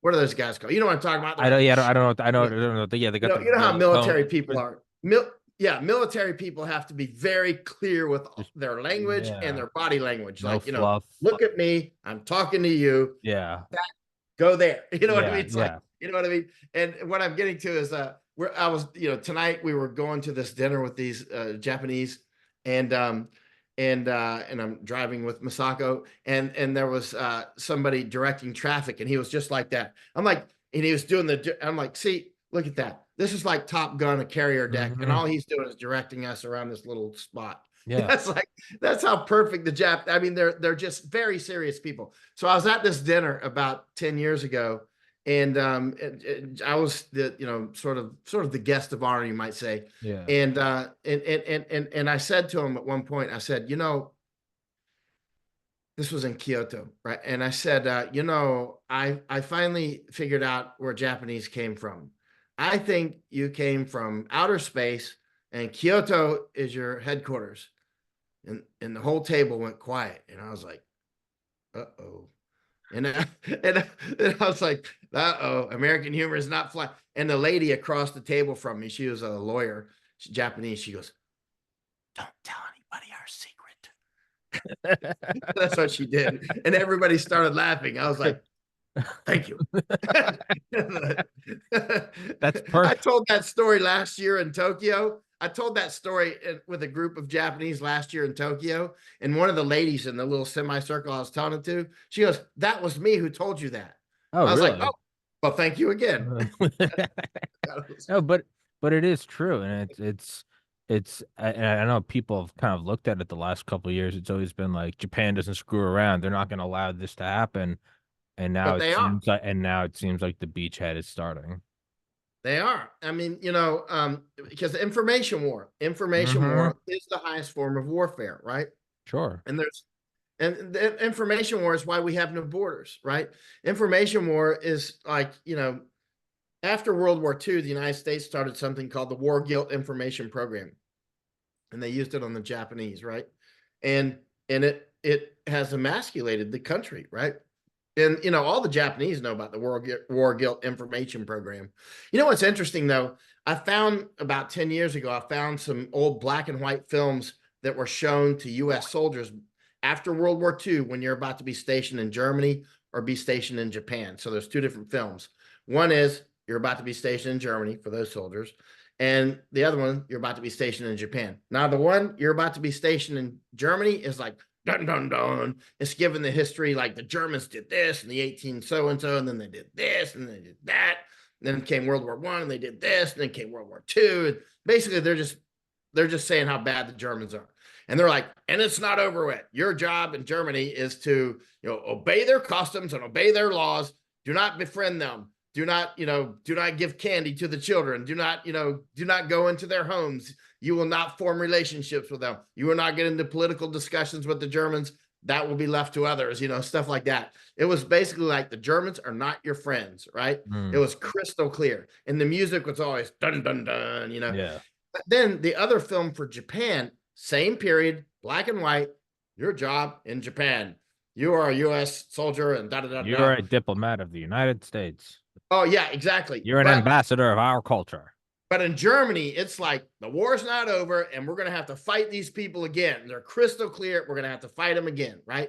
What are those guys called? You know what I'm talking about? They're
I don't.
like,
Yeah. I don't know. I don't know. Yeah. They got
you know how
the
military
cone.
people are. Yeah, military people have to be very clear with
Just
their language and
yeah.
their body language.
No
Like,
fluff.
look at me. I'm talking to you.
Yeah.
Go there. You know what I mean?
Yeah.
It's like,
Yeah.
you know what I mean? And what I'm getting to is I was, tonight we were going to this dinner with these Japanese, and and I'm driving with Masako, and there was somebody directing traffic, and he was just like that. I'm like, and he was doing I'm like, see, look at that. This is like Top Gun, a carrier deck, and
Hmm.
all he's doing is directing us around this little spot.
Yeah.
That's like that's how perfect the Jap. I mean, they're just very serious people. So I was at this dinner about 10 years ago, and I was the sort of the guest of honor, you might say.
Yeah.
And I said to him at one point, I said, this was in Kyoto, right? And I said, I finally figured out where Japanese came from. I think you came from outer space, and Kyoto is your headquarters. And the whole table went quiet, and I was like, uh-oh. And and I was like, uh-oh, American humor is not fly. And the lady across the table from me, she was a lawyer, she's Japanese. She goes, don't tell anybody our secret. That's what she did. And everybody started laughing. I was like, thank you.
That's
I
perfect.
told that story last year in Tokyo. I told that story with a group of Japanese last year in Tokyo. And one of the ladies in the little semicircle I was telling it to, she goes, that was me who told you that.
Oh,
I was like, oh,
really?
well, thank you again.
No, but it is true, and I know people have kind of looked at it the last couple of years. It's always been like Japan doesn't screw around. They're not going to allow this to happen,
But they are.
and now it seems like the beachhead is starting.
They are. I mean, because the information war
Hmm.
is the highest form of warfare, right?
Sure.
And And the information war is why we have no borders, right? Information war is like, after World War II, the United States started something called the War Guilt Information Program, and they used it on the Japanese, right? And it has emasculated the country, right? And all the Japanese know about the War Guilt Information Program. You know what's interesting though? I found about 10 years ago, I found some old black and white films that were shown to U.S. soldiers after World War II when you're about to be stationed in Germany or be stationed in Japan. So there's two different films. One is you're about to be stationed in Germany for those soldiers, and the other one you're about to be stationed in Japan. Now the one you're about to be stationed in Germany is like dun dun dun. It's given the history, like the Germans did this in the 18 so and so, and then they did this and they did that. And then came World War I and they did this, and then came World War II. And basically, they're just saying how bad the Germans are. And they're like, and it's not over with. Your job in Germany is to, obey their customs and obey their laws. Do not befriend them. Do not give candy to the children. Do not go into their homes. You will not form relationships with them. You will not get into political discussions with the Germans. That will be left to others, stuff like that. It was basically like the Germans are not your friends, right? It was crystal clear. And the music was always dun, dun, dun,
Yeah.
But then the other film for Japan, same period, black and white, your job in Japan. You are a U.S. soldier and da-da-da-da.
You're a diplomat of the United States.
Oh, yeah, exactly.
You're an ambassador of our culture.
But in Germany, it's like the war's not over and we're going to have to fight these people again. They're crystal clear. We're going to have to fight them again, right?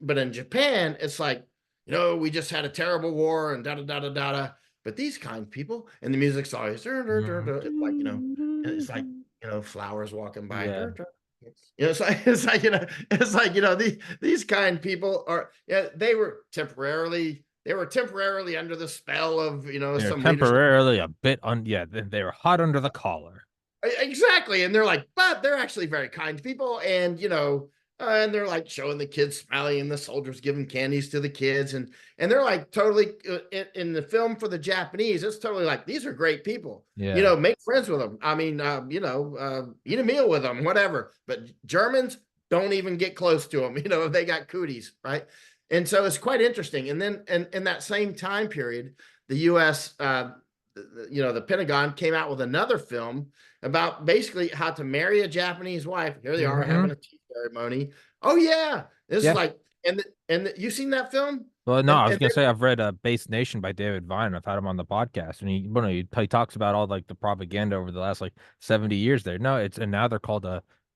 But in Japan, it's like, we just had a terrible war and da-da-da-da-da. But these kind people, and the music's always, it's like, it's like, flowers walking by.
Yeah.
It's like these kind people are, they were temporarily under the spell of
They're
some
temporarily a bit they were hot under the collar.
exactly. And they're like, but they're actually very kind people, and they're like showing the kids smiling and the soldiers giving candies to the kids, and they're like totally in the film for the Japanese, it's totally like these are great people.
Yeah.
Make friends with them. I mean, eat a meal with them, whatever. But Germans don't even get close to them, if they got cooties, right? And so it's quite interesting. And then in that same time period, the U.S., the Pentagon came out with another film about basically how to marry a Japanese wife. Here they are having a tea ceremony. Oh yeah, this is like, and you seen that film?
Well, no, I was gonna say I've read Base Nation by David Vine. I've had him on the podcast, and he talks about all like the propaganda over the last like 70 years there. No, and now they're called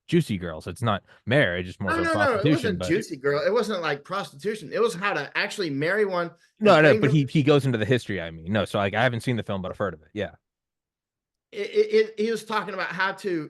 juicy girls. It's not marriage, it's more so prostitution.
It wasn't juicy girl. It wasn't like prostitution. It was how to actually marry one.
No, but he goes into the history. I mean, no, so like I haven't seen the film, but I've heard of it. Yeah.
He was talking about how to.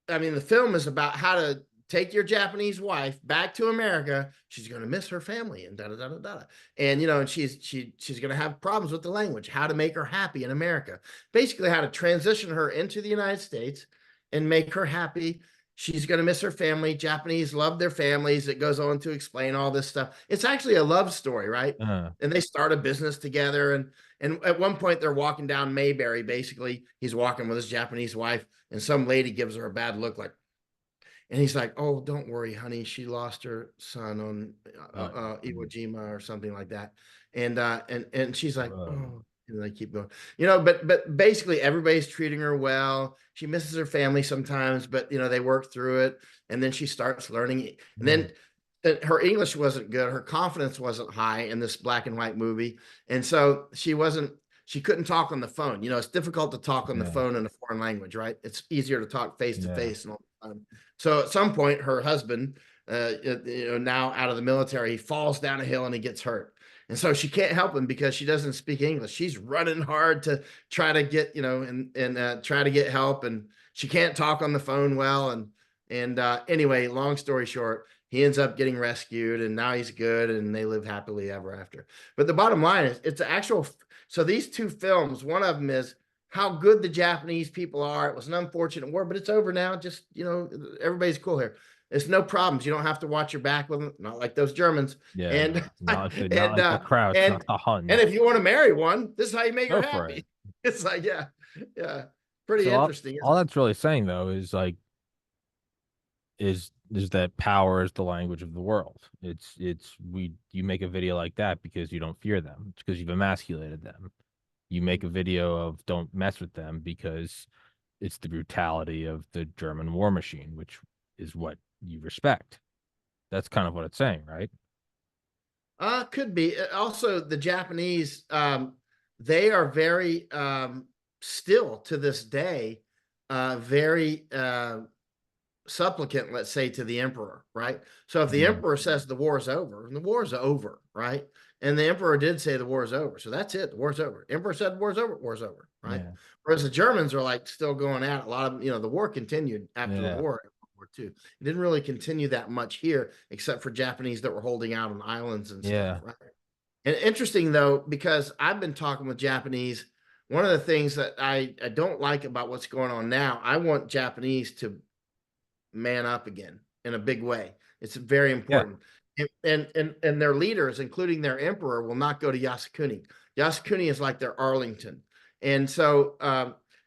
I mean, the film is about how to take your Japanese wife back to America. She's going to miss her family and da da da da da. And and she's going to have problems with the language. How to make her happy in America. Basically, how to transition her into the United States and make her happy. She's going to miss her family. Japanese love their families. It goes on to explain all this stuff. It's actually a love story, right? And they start a business together. And at one point, they're walking down Mayberry. Basically, he's walking with his Japanese wife, and some lady gives her a bad look, and he's like, "Oh, don't worry, honey. She lost her son on Iwo Jima or something like that." And she's like, "Oh." And they keep going, but basically everybody's treating her well. She misses her family sometimes, but they work through it. And then she starts learning. And then her English wasn't good. Her confidence wasn't high in this black and white movie. And so she couldn't talk on the phone. It's difficult to talk on the phone in a foreign language, right? It's easier to talk face to face and all the time. So at some point, her husband, now out of the military, he falls down a hill and he gets hurt. And so she can't help him because she doesn't speak English. She's running hard to try to get, and try to get help. And she can't talk on the phone well. And anyway, long story short, he ends up getting rescued and now he's good and they live happily ever after. But the bottom line is it's actual. So these two films, one of them is how good the Japanese people are. It was an unfortunate war, but it's over now. Just, everybody's cool here. It's no problems. You don't have to watch your back with them, not like those Germans.
Yeah,
and
not like the Crouch, not the Hun.
And if you want to marry one, this is how you make her happy. It's like, yeah, pretty interesting.
All that's really saying though is like, is is that power is the language of the world. You make a video like that because you don't fear them. It's because you've emasculated them. You make a video of don't mess with them because it's the brutality of the German war machine, which is what you respect. That's kind of what it's saying, right?
Could be. Also, the Japanese, they are very still to this day, very supplicant, let's say, to the emperor, right? So if the
Mm.
emperor says the war is over, the war is over, right? And the emperor did say the war is over, so that's it. The war's over. Emperor said the war's over. War's over, right?
Yeah.
Whereas the Germans are like still going at it. A lot of the war continued after the
Yeah.
war. World War II. It didn't really continue that much here, except for Japanese that were holding out on islands and stuff,
Yeah.
right? And interesting though, because I've been talking with Japanese. One of the things that I don't like about what's going on now, I want Japanese to man up again in a big way. It's very
Yeah.
important. And their leaders, including their emperor, will not go to Yasukuni. Yasukuni is like their Arlington. And so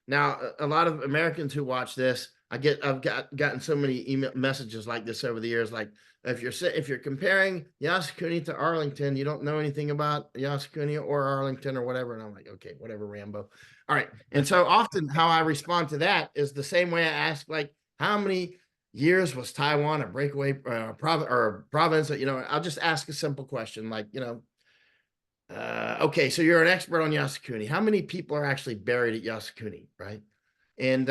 now a lot of Americans who watch this, I've gotten so many email messages like this over the years. Like if you're comparing Yasukuni to Arlington, you don't know anything about Yasukuni or Arlington or whatever. And I'm like, okay, whatever, Rambo. All right. And so often how I respond to that is the same way I ask, like, how many years was Taiwan a breakaway province? I'll just ask a simple question like, okay, so you're an expert on Yasukuni. How many people are actually buried at Yasukuni, right? And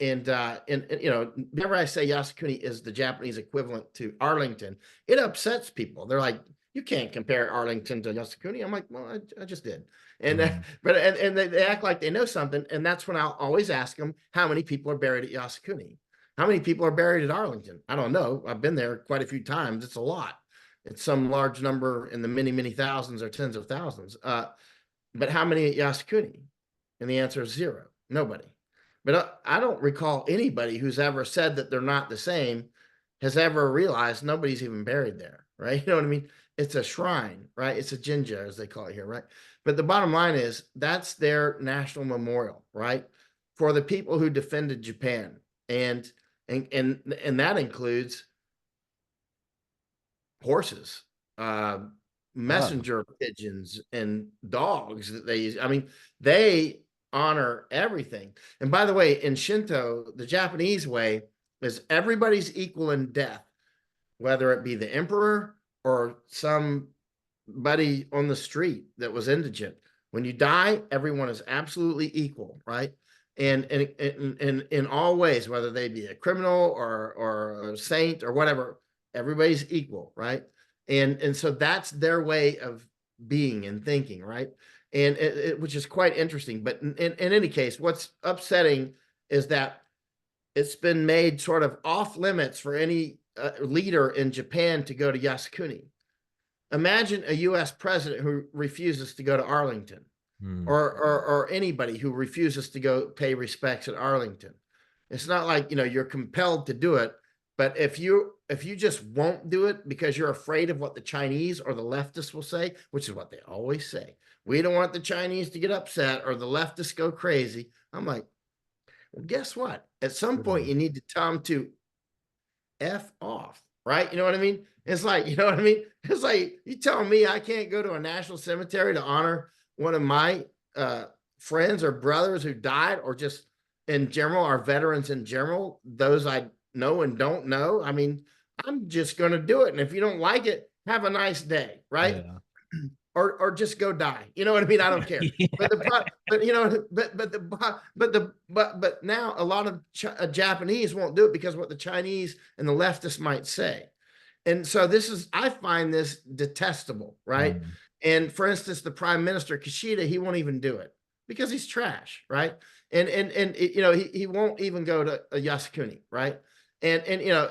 whenever I say Yasukuni is the Japanese equivalent to Arlington, it upsets people. They're like, you can't compare Arlington to Yasukuni. I'm like, well, I just did. And
Mm.
and they act like they know something. And that's when I'll always ask them, how many people are buried at Yasukuni? How many people are buried at Arlington? I don't know. I've been there quite a few times. It's a lot. It's some large number in the many, many thousands or tens of thousands. But how many at Yasukuni? And the answer is zero. Nobody. But I don't recall anybody who's ever said that they're not the same has ever realized nobody's even buried there, right? You know what I mean? It's a shrine, right? It's a jinja, as they call it here, right? But the bottom line is that's their national memorial, right? For the people who defended Japan. And that includes horses, uh,
Oh,
messenger pigeons, and dogs that they use. I mean, they honor everything. And by the way, in Shinto, the Japanese way is everybody's equal in death, whether it be the emperor or somebody on the street that was indigent. When you die, everyone is absolutely equal, right? And in all ways, whether they be a criminal or a saint or whatever, everybody's equal, right? And so that's their way of being and thinking, right? And which is quite interesting. But in any case, what's upsetting is that it's been made sort of off limits for any leader in Japan to go to Yasukuni. Imagine a U.S. president who refuses to go to Arlington,
mm.
or anybody who refuses to go pay respects at Arlington. It's not like you're compelled to do it, but if you just won't do it because you're afraid of what the Chinese or the leftists will say, which is what they always say, we don't want the Chinese to get upset or the leftists go crazy. I'm like, well, guess what? At some point,
Mm.
you need to tell them to F off, right? You know what I mean? It's like, you know what I mean? It's like you telling me I can't go to a national cemetery to honor one of my friends or brothers who died, or just in general, our veterans in general, those I know and don't know. I mean, I'm just going to do it. And if you don't like it, have a nice day, right?
Yeah.
Or just go die. You know what I mean? I don't care.
Yeah.
But now a lot of Japanese won't do it because what the Chinese and the leftists might say. And so I find this detestable, right?
Mm.
And for instance, the prime minister Kishida, he won't even do it because he's trash, right? And he won't even go to a Yasukuni, right? And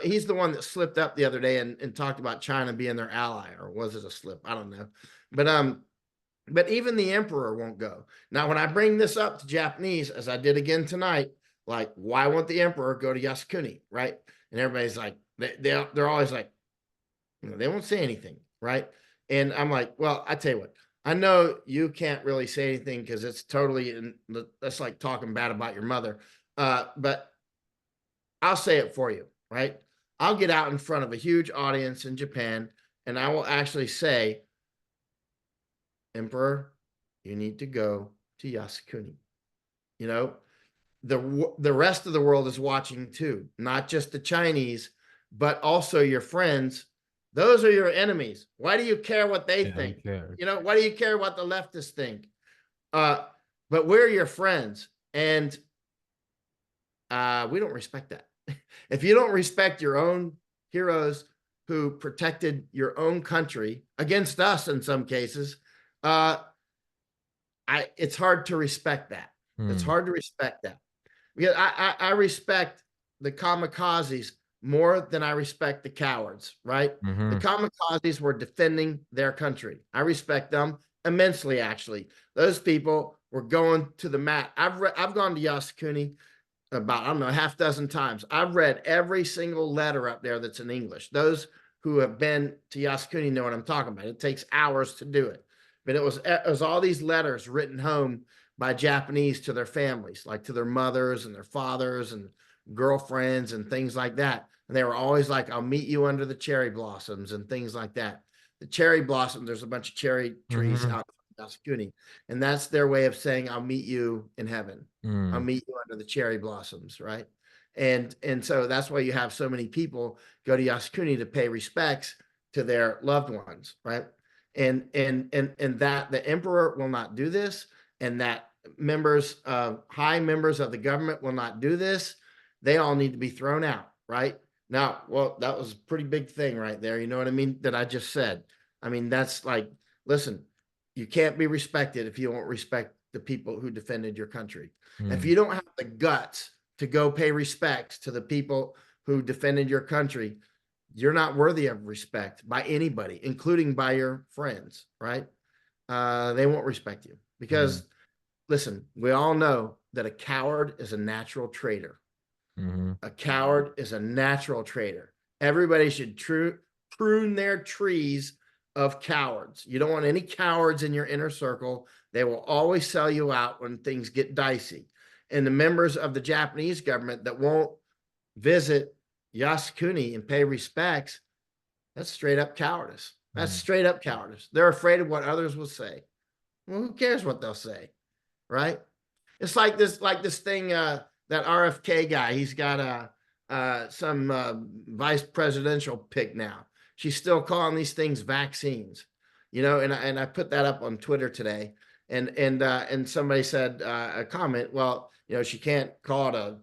he's the one that slipped up the other day and talked about China being their ally, or was it a slip? I don't know. But even the emperor won't go. Now, when I bring this up to Japanese, as I did again tonight, like, why won't the emperor go to Yasukuni, right? And everybody's like, they're always like, they won't say anything, right? And I'm like, well, I tell you what, I know you can't really say anything because it's totally, that's like talking bad about your mother. But I'll say it for you, right? I'll get out in front of a huge audience in Japan and I will actually say, Emperor, you need to go to Yasukuni. You know, the rest of the world is watching too, not just the Chinese, but also your friends. Those are your enemies. Why do you care what they
Yeah, who
think?
cares?
You know, why do you care what the leftists think? Uh, but we're your friends, and we don't respect that. If you don't respect your own heroes who protected your own country against us in some cases, uh, it's hard to respect that. It's
Hmm.
hard to respect that. Because I respect the kamikazes more than I respect the cowards, right? The
Mm-hmm.
kamikazes were defending their country. I respect them immensely, actually. Those people were going to the mat. I've gone to Yasukuni about, I don't know, half dozen times. I've read every single letter up there that's in English. Those who have been to Yasukuni know what I'm talking about. It takes hours to do it. But it was all these letters written home by Japanese to their families, like to their mothers and their fathers and girlfriends and things like that. And they were always like, I'll meet you under the cherry blossoms and things like that. The cherry blossom, there's a bunch of cherry trees
Mm-hmm.
out in Yasukuni. And that's their way of saying, I'll meet you in heaven. I'll
Mm.
meet you under the cherry blossoms, right? And so that's why you have so many people go to Yasukuni to pay respects to their loved ones, right? And that the emperor will not do this, and that high members of the government will not do this. They all need to be thrown out, right? Now, well, that was a pretty big thing right there. You know what I mean? That I just said. I mean, that's like, listen, you can't be respected if you won't respect the people who defended your country. If
Mm.
you don't have the guts to go pay respects to the people who defended your country, you're not worthy of respect by anybody, including by your friends, right? They won't respect you
Mm.
because, listen, we all know that a coward is a natural traitor.
Mm-hmm.
A coward is a natural traitor. Everybody should prune their trees of cowards. You don't want any cowards in your inner circle. They will always sell you out when things get dicey. And the members of the Japanese government that won't visit Yasukuni and pay respects, that's straight up cowardice. That's
Mm.
straight up cowardice. They're afraid of what others will say. Well, who cares what they'll say, right? It's like this thing, that RFK guy. He's got some vice presidential pick now. She's still calling these things vaccines, and I put that up on Twitter today, and somebody said, a comment. Well, she can't call it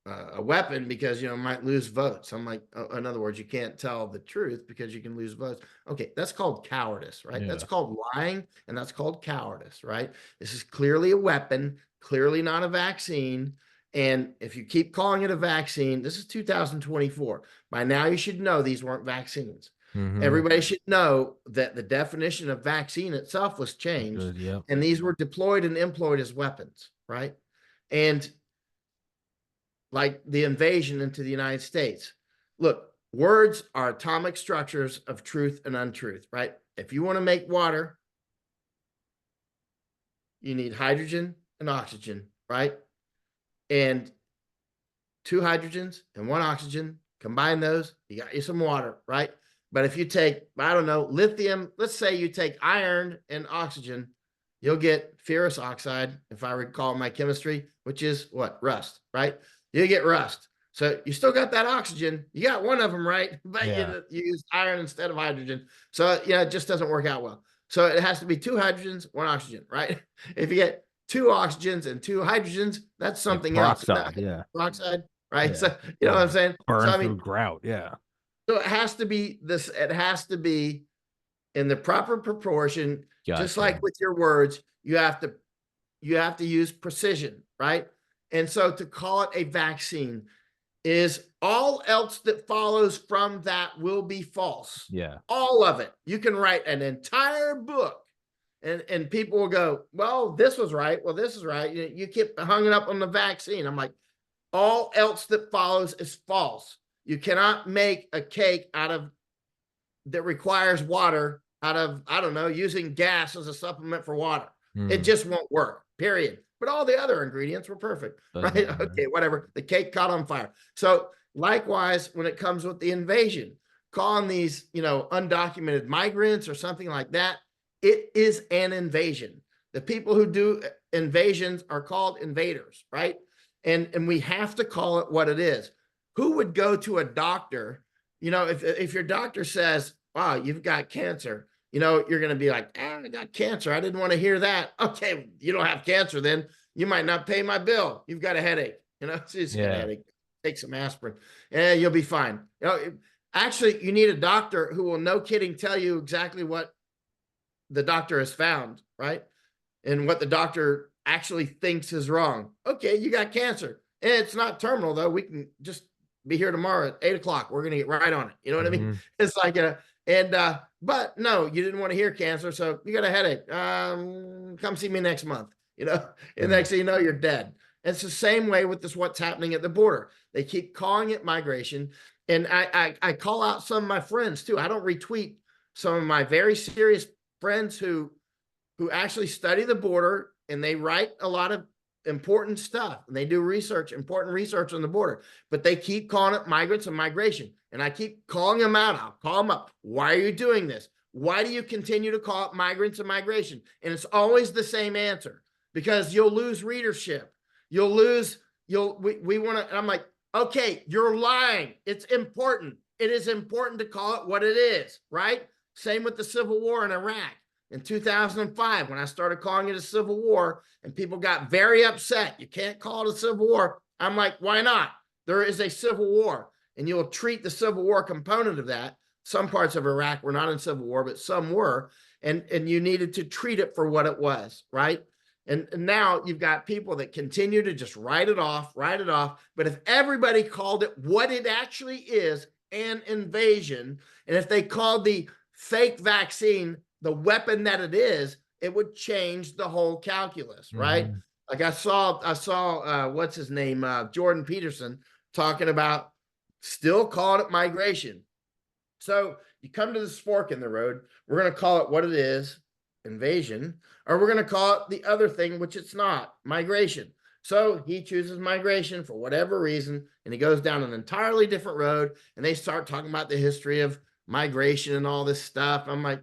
a weapon because might lose votes. I'm like, in other words, you can't tell the truth because you can lose votes. Okay, that's called cowardice, right? That's
Yeah.
called lying, and that's called cowardice, right? This is clearly a weapon, clearly not a vaccine. And if you keep calling it a vaccine, this is 2024. By now, you should know these weren't vaccines.
Mm-hmm.
Everybody should know that the definition of vaccine itself was
That's
changed,
good. Yep.
and these were deployed and employed as weapons, right? And like the invasion into the United States. Look, words are atomic structures of truth and untruth, right? If you want to make water, you need hydrogen and oxygen, right? And two hydrogens and one oxygen, combine those, you got you some water, right? But if you take, I don't know, lithium, let's say you take iron and oxygen, you'll get ferrous oxide, if I recall my chemistry, which is what? Rust, right? You get rust. So you still got that oxygen. You got one of them, right? But
Yeah.
you use iron instead of hydrogen. So, yeah, it just doesn't work out well. So it has to be two hydrogens, one oxygen, right? If you get two oxygens and two hydrogens, that's
Like
something else.
peroxide. Yeah.
Peroxide, right?
Yeah.
So you know what I'm saying? So
Burn
I
through
mean,
grout. Yeah.
so it has to be this, it has to be in the proper proportion, just
Gotcha.
like with your words, you have to use precision, right? And so to call it a vaccine is all else that follows from that will be false.
Yeah.
All of it. You can write an entire book and people will go, well, this was right. Well, this is right. You keep hung up on the vaccine. I'm like, all else that follows is false. You cannot make a cake out of that requires water out of, I don't know, using gas as a supplement for water. It
Mm.
just won't work, period. But all the other ingredients were perfect,
Doesn't
right?
matter.
Okay, whatever. The cake caught on fire. So Likewise, when it comes with the invasion, calling these, undocumented migrants or something like that, it is an invasion. The people who do invasions are called invaders, right? And we have to call it what it is. Who would go to a doctor, if your doctor says, wow, you've got cancer, you're going to be like, I got cancer. I didn't want to hear that. Okay, you don't have cancer then. You might not pay my bill. You've got a headache. She's got a headache. Take some aspirin and you'll be fine. Actually, you need a doctor who will, no kidding, tell you exactly what the doctor has found, right? And what the doctor actually thinks is wrong. Okay, you got cancer. And it's not terminal, though. We can just be here tomorrow at 8:00. We're going to get right on it. You know what I mean? It's like but no, you didn't want to hear cancer, so you got a headache. Come see me next month, and next thing you know, you're dead. It's the same way with this, what's happening at the border. They keep calling it migration. And I call out some of my friends too. I don't retweet some of my very serious friends who actually study the border, and they write a lot of important stuff, and they do important research on the border, but they keep calling it migrants and migration. And I keep calling them out. I'll call them up. Why are you doing this? Why do you continue to call it migrants and migration? And it's always the same answer, because you'll lose readership. We want to, I'm like, okay, you're lying. It's important. It is important to call it what it is, right? Same with the Civil War in Iraq. In 2005, when I started calling it a civil war, and people got very upset, you can't call it a civil war. I'm like, why not? There is a civil war, and you'll treat the civil war component of that. Some parts of Iraq were not in civil war, but some were, and you needed to treat it for what it was, right? And now you've got people that continue to just write it off. But if everybody called it what it actually is, an invasion, and if they called the fake vaccine the weapon that it is, it would change the whole calculus, right? Like I saw what's his name, Jordan Peterson, talking about still calling it migration. So you come to this fork in the road. We're going to call it what it is, invasion, or we're going to call it the other thing, which it's not, migration. So he chooses migration for whatever reason, and he goes down an entirely different road, and they start talking about the history of migration and all this stuff. I'm like,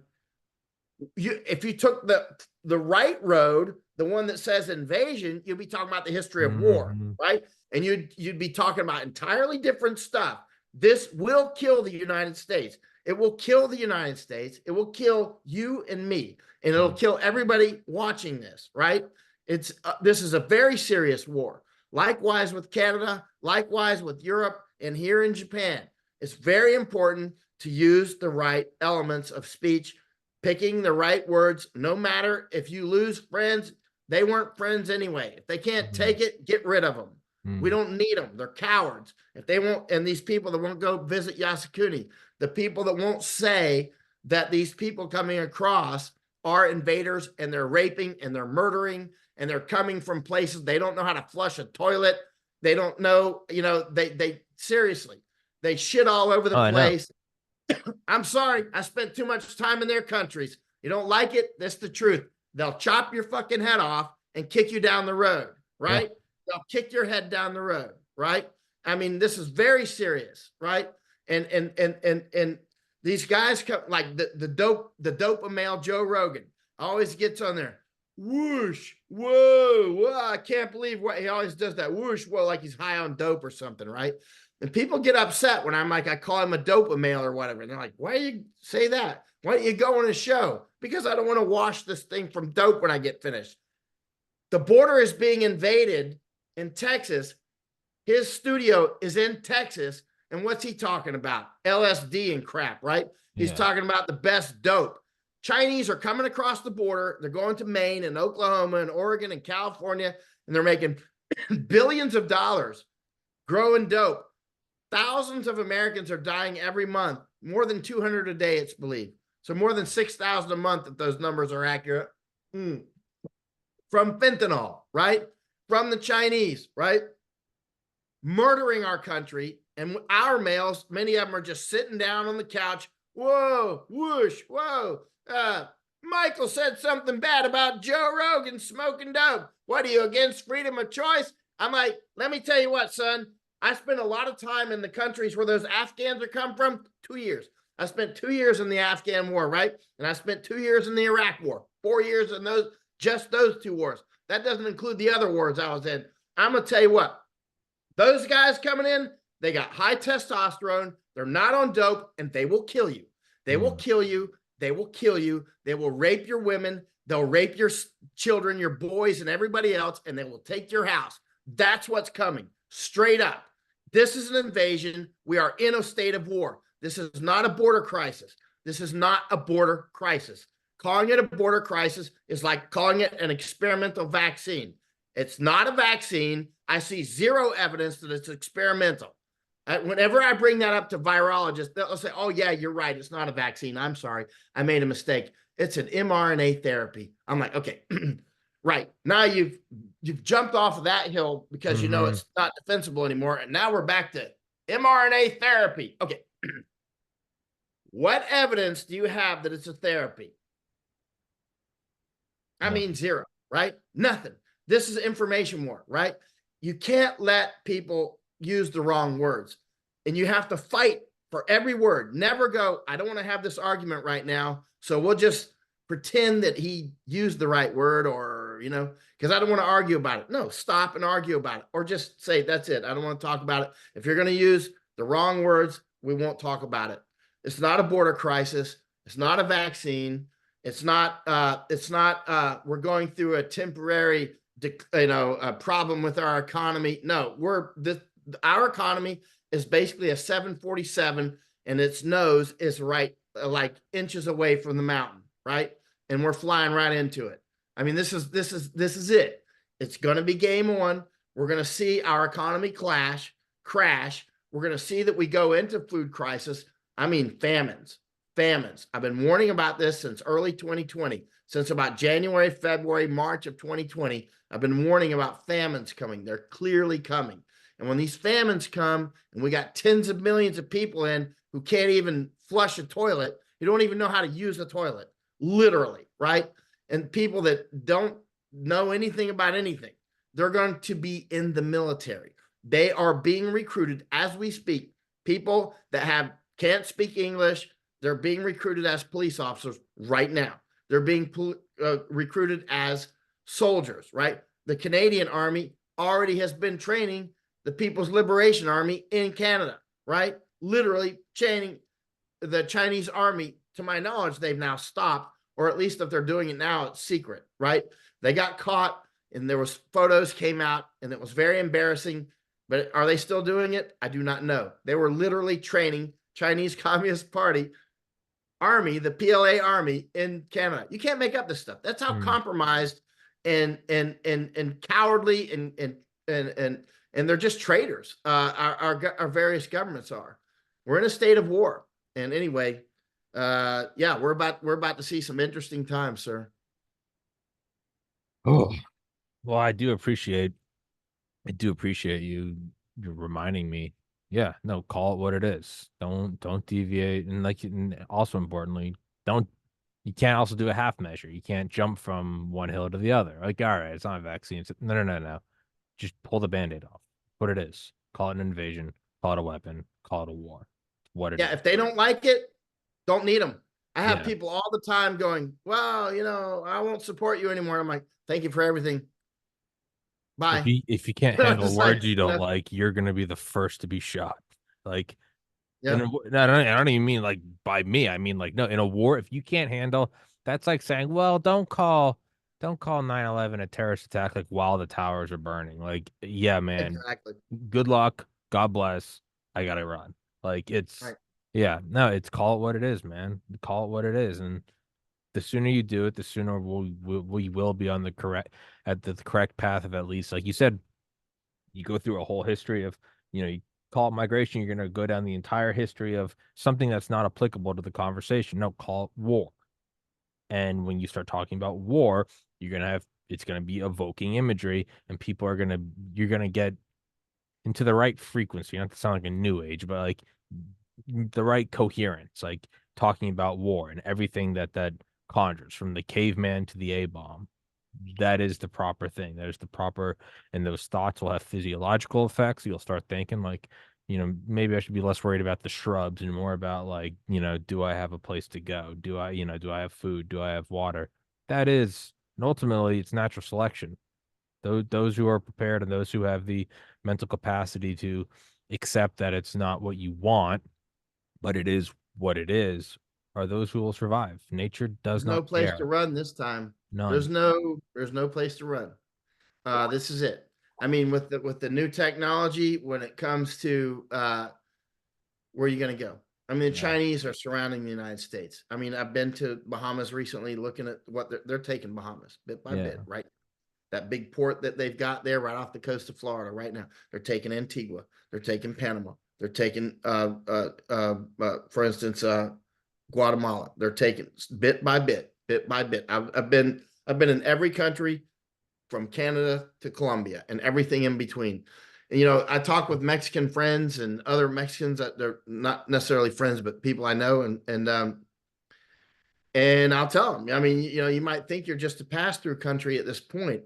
if you took the right road, the one that says invasion, you'd be talking about the history of war, right? And you'd be talking about entirely different stuff. This will kill the United States. It will kill the United States. It will kill you and me, and it'll kill everybody watching this, right? This is a very serious war. Likewise with Canada, likewise with Europe, and here in Japan. It's very important to use the right elements of speech, picking the right words. No matter if you lose friends, they weren't friends anyway. If they can't take it, get rid of them. We don't need them. They're cowards. If they won't, and these people that won't go visit Yasukuni, the people that won't say that these people coming across are invaders, and they're raping and they're murdering, and they're coming from places they don't know how to flush a toilet. They don't know, they seriously, they shit all over the place. I'm sorry, I spent too much time in their countries. You don't like it? That's the truth. They'll chop your fucking head off and kick you down the road, right? They'll kick your head down the road, right? I mean, this is very serious, right? And these guys come, like the dopamine Joe Rogan always gets on there. Whoosh, whoa, I can't believe what he always does, that whoosh, whoa, like he's high on dope or something, right? And people get upset when I'm like, I call him a dopamine or whatever. And they're like, why do you say that? Why don't you go on a show? Because I don't want to wash this thing from dope when I get finished. The border is being invaded in Texas. His studio is in Texas. And what's he talking about? LSD and crap, right? He's talking about the best dope. Chinese are coming across the border. They're going to Maine and Oklahoma and Oregon and California, and they're making billions of dollars growing dope. Thousands of Americans are dying every month, more than 200 a day, it's believed. So more than 6,000 a month, if those numbers are accurate, from fentanyl, right? From the Chinese, right? Murdering our country, and our males, many of them are just sitting down on the couch. Whoa, whoosh, whoa. Michael said something bad about Joe Rogan smoking dope. What are you, against freedom of choice? I'm like, let me tell you what, son. I spent a lot of time in the countries where those Afghans are come from. 2 years. I spent 2 years in the Afghan war, right? And I spent 2 years in the Iraq war. 4 years in those two wars. That doesn't include the other wars I was in. I'm gonna tell you what, those guys coming in, they got high testosterone. They're not on dope, and they will kill you. They will kill you. They will kill you. They will rape your women. They'll rape your children, your boys, and everybody else, and they will take your house. That's what's coming. Straight up. This is an invasion. We are in a state of war. This is not a border crisis. This is not a border crisis. Calling it a border crisis is like calling it an experimental vaccine. It's not a vaccine. I see zero evidence that it's experimental. Whenever I bring that up to virologists, they'll say, oh, yeah, you're right. It's not a vaccine. I'm sorry. I made a mistake. It's an mRNA therapy. I'm like, okay, right. Now you've jumped off of that hill because you know it's not defensible anymore. And now we're back to mRNA therapy. Okay. What evidence do you have that it's a therapy? I mean, zero, right? Nothing. This is information war, right? You can't let people use the wrong words, and you have to fight for every word. Never go, I don't want to have this argument right now, so we'll just pretend that he used the right word, or, you know, because I don't want to argue about it. No, stop and argue about it, or just say, that's it. I don't want to talk about it. If you're going to use the wrong words, we won't talk about it. It's not a border crisis. It's not a vaccine. It's not, we're going through a temporary, a problem with our economy. No, our economy is basically a 747, and its nose is right, like inches away from the mountain, right? And we're flying right into it. I mean, this is it. It's going to be game on. We're going to see our economy crash. We're going to see that we go into food crisis. I mean, famines. I've been warning about this since early 2020, since about January, February, March of 2020. I've been warning about famines coming. They're clearly coming. And when these famines come, and we got tens of millions of people in who can't even flush a toilet, who don't even know how to use a toilet, literally, right? And people that don't know anything about anything, they're going to be in the military. They are being recruited as we speak. People that can't speak English, they're being recruited as police officers right now. They're being recruited as soldiers, right? The Canadian Army already has been training the People's Liberation Army in Canada, right? Literally training the Chinese Army. To my knowledge, they've now stopped, or at least if they're doing it now, it's secret, right? They got caught, and there was photos came out, and it was very embarrassing. But are they still doing it? I do not know. They were literally training Chinese Communist Party Army, the PLA Army in Canada. You can't make up this stuff. That's how compromised and cowardly and they're just traitors. Our various governments are. We're in a state of war. And anyway, yeah, we're about to see some interesting times, sir.
Oh, well, I do appreciate you reminding me. Yeah, no, call it what it is. Don't deviate, and also importantly, you can't also do a half measure. You can't jump from one hill to the other. Like, all right, it's not a vaccine. No. Just pull the Band-Aid off. What it is. Call it an invasion. Call it a weapon. Call it a war. What it is.
Yeah, if they don't like it, don't need them. I have people all the time going, well, I won't support you anymore. I'm like, thank you for everything. Bye.
If you can't handle words you don't like, you're gonna be the first to be shot. Like, I don't even mean like by me. I mean, like, no, in a war, if you can't handle, that's like saying, well, don't call 9/11 a terrorist attack like while the towers are burning. Like, yeah, man.
Exactly.
Good luck. God bless. I gotta run. Like, it's yeah, no, it's call it what it is, man. Call it what it is, and the sooner you do it, the sooner we will be on the correct path of, at least, like you said, you go through a whole history of, you call it migration, you're going to go down the entire history of something that's not applicable to the conversation. No, call it war. And when you start talking about war, it's going to be evoking imagery, and you're going to get into the right frequency, not to sound like a new age, but like the right coherence, like talking about war and everything that conjures, from the caveman to the A-bomb. that is the proper thing. That is the proper, and those thoughts will have physiological effects. You'll start thinking like, maybe I should be less worried about the shrubs and more about like, do I have a place to go? Do I have food? Do I have water? That is, and ultimately it's natural selection. Those who are prepared and those who have the mental capacity to accept that it's not what you want, but it is what it is, are those who will survive. Nature does
There's no
not
place to
care.
run this time.
None.
There's no place to run. This is it. I mean, with the new technology, when it comes to where are you going to go? I mean, the
Yeah.
Chinese are surrounding the United States. I mean, I've been to Bahamas recently, looking at what they're taking Bahamas bit by bit,
Yeah.
right? That big port that they've got there right off the coast of Florida right now. They're taking Antigua. They're taking Panama. They're taking, for instance, Guatemala. They're taking bit by bit, bit by bit. I've been in every country from Canada to Colombia and everything in between. And, I talk with Mexican friends and other Mexicans that they're not necessarily friends, but people I know, and I'll tell them. I mean, you might think you're just a pass through country at this point,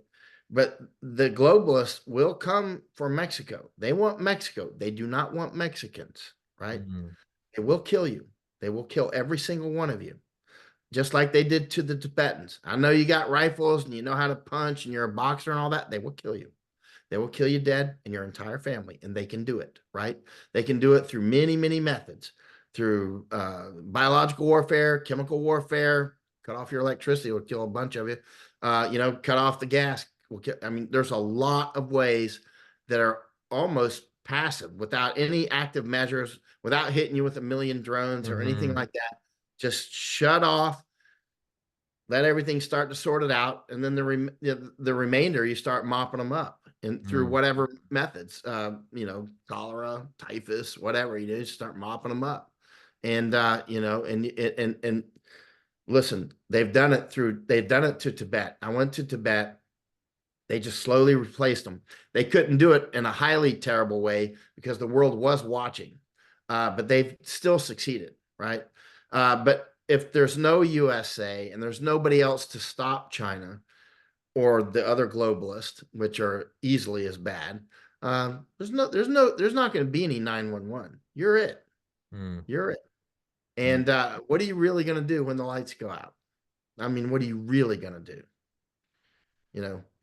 but the globalists will come for Mexico. They want Mexico. They do not want Mexicans, right?
Mhm.
They will kill you. They will kill every single one of you, just like they did to the Tibetans. I know you got rifles and you know how to punch and you're a boxer and all that. They will kill you. They will kill you dead and your entire family, and they can do it, right? They can do it through many, many methods, through biological warfare, chemical warfare. Cut off your electricity will kill a bunch of you. Cut off the gas. I mean, there's a lot of ways that are almost passive, without any active measures, without hitting you with a million drones or anything
Mhm.
like that. Just shut off, let everything start to sort it out, and then the remainder you start mopping them up and through
Mhm.
whatever methods, cholera, typhus, whatever you do, start mopping them up. And and listen, they've done it to Tibet. I went to Tibet. They just slowly replaced them. They couldn't do it in a highly terrible way because the world was watching, but they've still succeeded, right? But if there's no USA and there's nobody else to stop China or the other globalists, which are easily as bad, there's not going to be any 911. You're it.
Mhm.
You're it.
Mhm.
And what are you really going to do when the lights go out? I mean, what are you really going to do?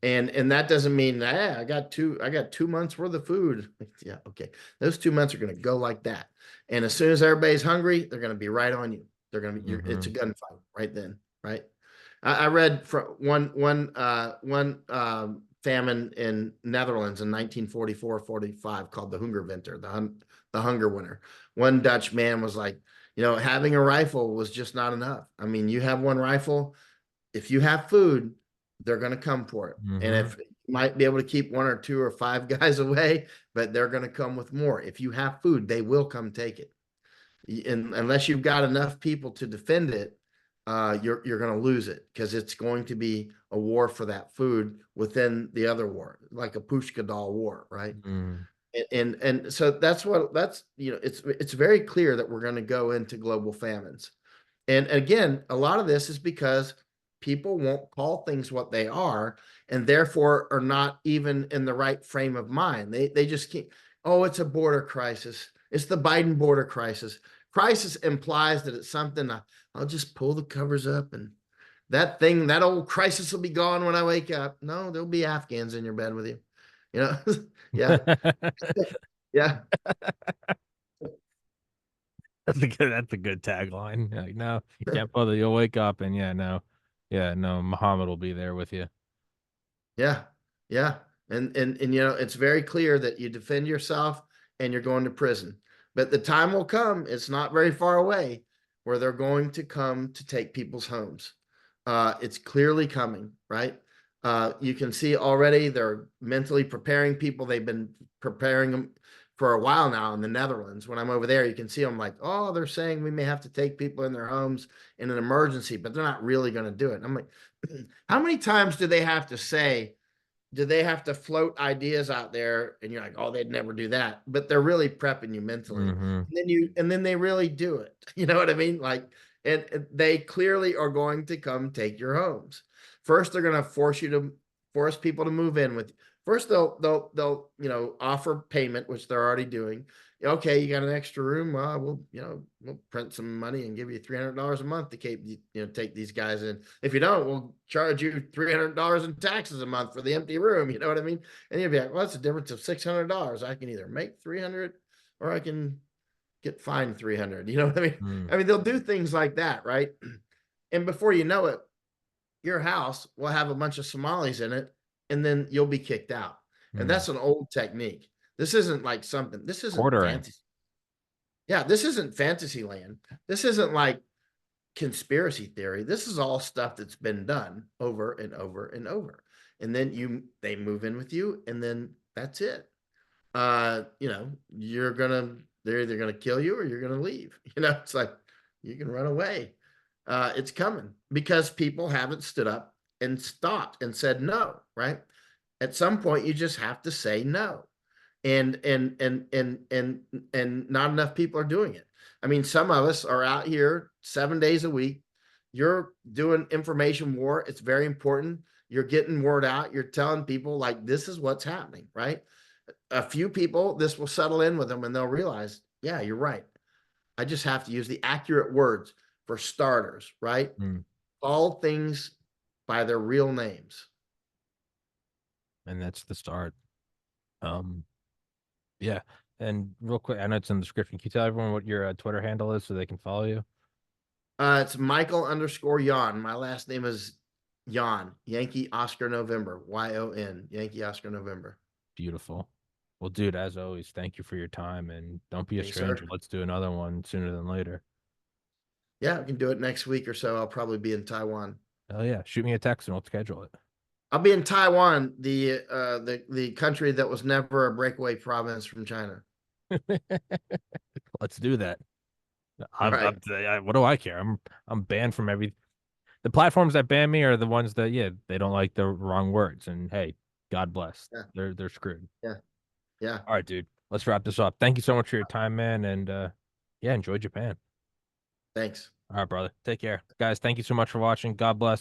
And that doesn't mean that I got 2 months worth of food. Yeah, okay, those 2 months are going to go like that, and as soon as everybody's hungry, they're going to be right on you. They're going to be it's a
Mhm.
gunfight right then, right? I read from one famine in Netherlands in 1944-45 called the Hungerwinter, the hunger winter. One Dutch man was like, having a rifle was just not enough. I mean, you have one rifle, if you have food, they're going to come for it. And
Mhm.
if you might be able to keep one or two or five guys away, but they're going to come with more. If you have food, they will come take it. And unless you've got enough people to defend it, you're going to lose it because it's going to be a war for that food within the other war, like a Pushka doll war, right?
Mhm.
And so that's it's very clear that we're going to go into global famines. And again, a lot of this is because people won't call things what they are, and therefore are not even in the right frame of mind. They just can't. Oh, it's a border crisis. It's the Biden border crisis. Crisis implies that it's something. I'll just pull the covers up, and that old crisis will be gone when I wake up. No, there'll be Afghans in your bed with you. You know, yeah, yeah,
That's a good tagline. Like, no, you can't bother. You'll wake up and yeah, no, Muhammad will be there with you.
yeah, yeah. And it's very clear that you defend yourself and you're going to prison. But the time will come, it's not very far away, where they're going to come to take people's homes. It's clearly coming, right? You can see already they're mentally preparing people. They've been preparing them for a while now in the Netherlands. When I'm over there, you can see them like, oh, they're saying we may have to take people in their homes in an emergency, but they're not really going to do it. And I'm like, how many times do they have to say, do they have to float ideas out there? And you're like, oh, they'd never do that. But they're really prepping you mentally.
Hmm.
And then they really do it. You know what I mean? Like, and they clearly are going to come take your homes. First, they're going to force people to move in with. First, they'll offer payment, which they're already doing. Okay, you got an extra room. We'll print some money and give you $300 a month to keep take these guys in. If you don't, we'll charge you $300 in taxes a month for the empty room. You know what I mean? And you'll be like, well, that's a difference of $600. I can either make 300 or I can get fined 300. You know what I mean?
Mm,
I mean, they'll do things like that, right? And before you know it, your house will have a bunch of Somalis in it, and then you'll be kicked out. And
mm.
that's an old technique. This isn't like something, this isn't
Quartering.
fantasy. Yeah, this isn't fantasy land. This isn't like conspiracy theory. This is all stuff that's been done over and over and over. And then they move in with you, and then that's it. They're either gonna kill you or you're gonna leave. It's like you can run away. It's coming because people haven't stood up and stopped and said no, right? At some point, you just have to say no. And not enough people are doing it. I mean, some of us are out here 7 days a week. You're doing information war. It's very important. You're getting word out. You're telling people like this is what's happening, right? A few people, this will settle in with them and they'll realize, yeah, you're right. I just have to use the accurate words for starters, right?
Mm.
Call things by their real names.
And that's the start. Um, yeah. And real quick, I know it's in the description. Can you tell everyone what your Twitter handle is so they can follow you?
It's Michael_Yon. My last name is Yon, Yankee Oscar November, YON, Yankee Oscar November.
Beautiful. Well, dude, as always, thank you for your time and don't be a
Hey, sir.
stranger. Let's do another one sooner than later.
Yeah, we can do it next week or so. I'll probably be in Taiwan.
Oh yeah. Shoot me a text and we'll schedule it.
I'll be in Taiwan, the country that was never a breakaway province from China.
Let's do that.
All right.
What do I care? I'm banned from every the platforms that ban me are the ones that they don't like the wrong words and hey, God bless.
Yeah.
They're screwed.
Yeah. Yeah.
All right, dude. Let's wrap this up. Thank you so much for your time, man, and yeah, enjoy Japan.
Thanks.
All right, brother. Take care. Guys, thank you so much for watching. God bless.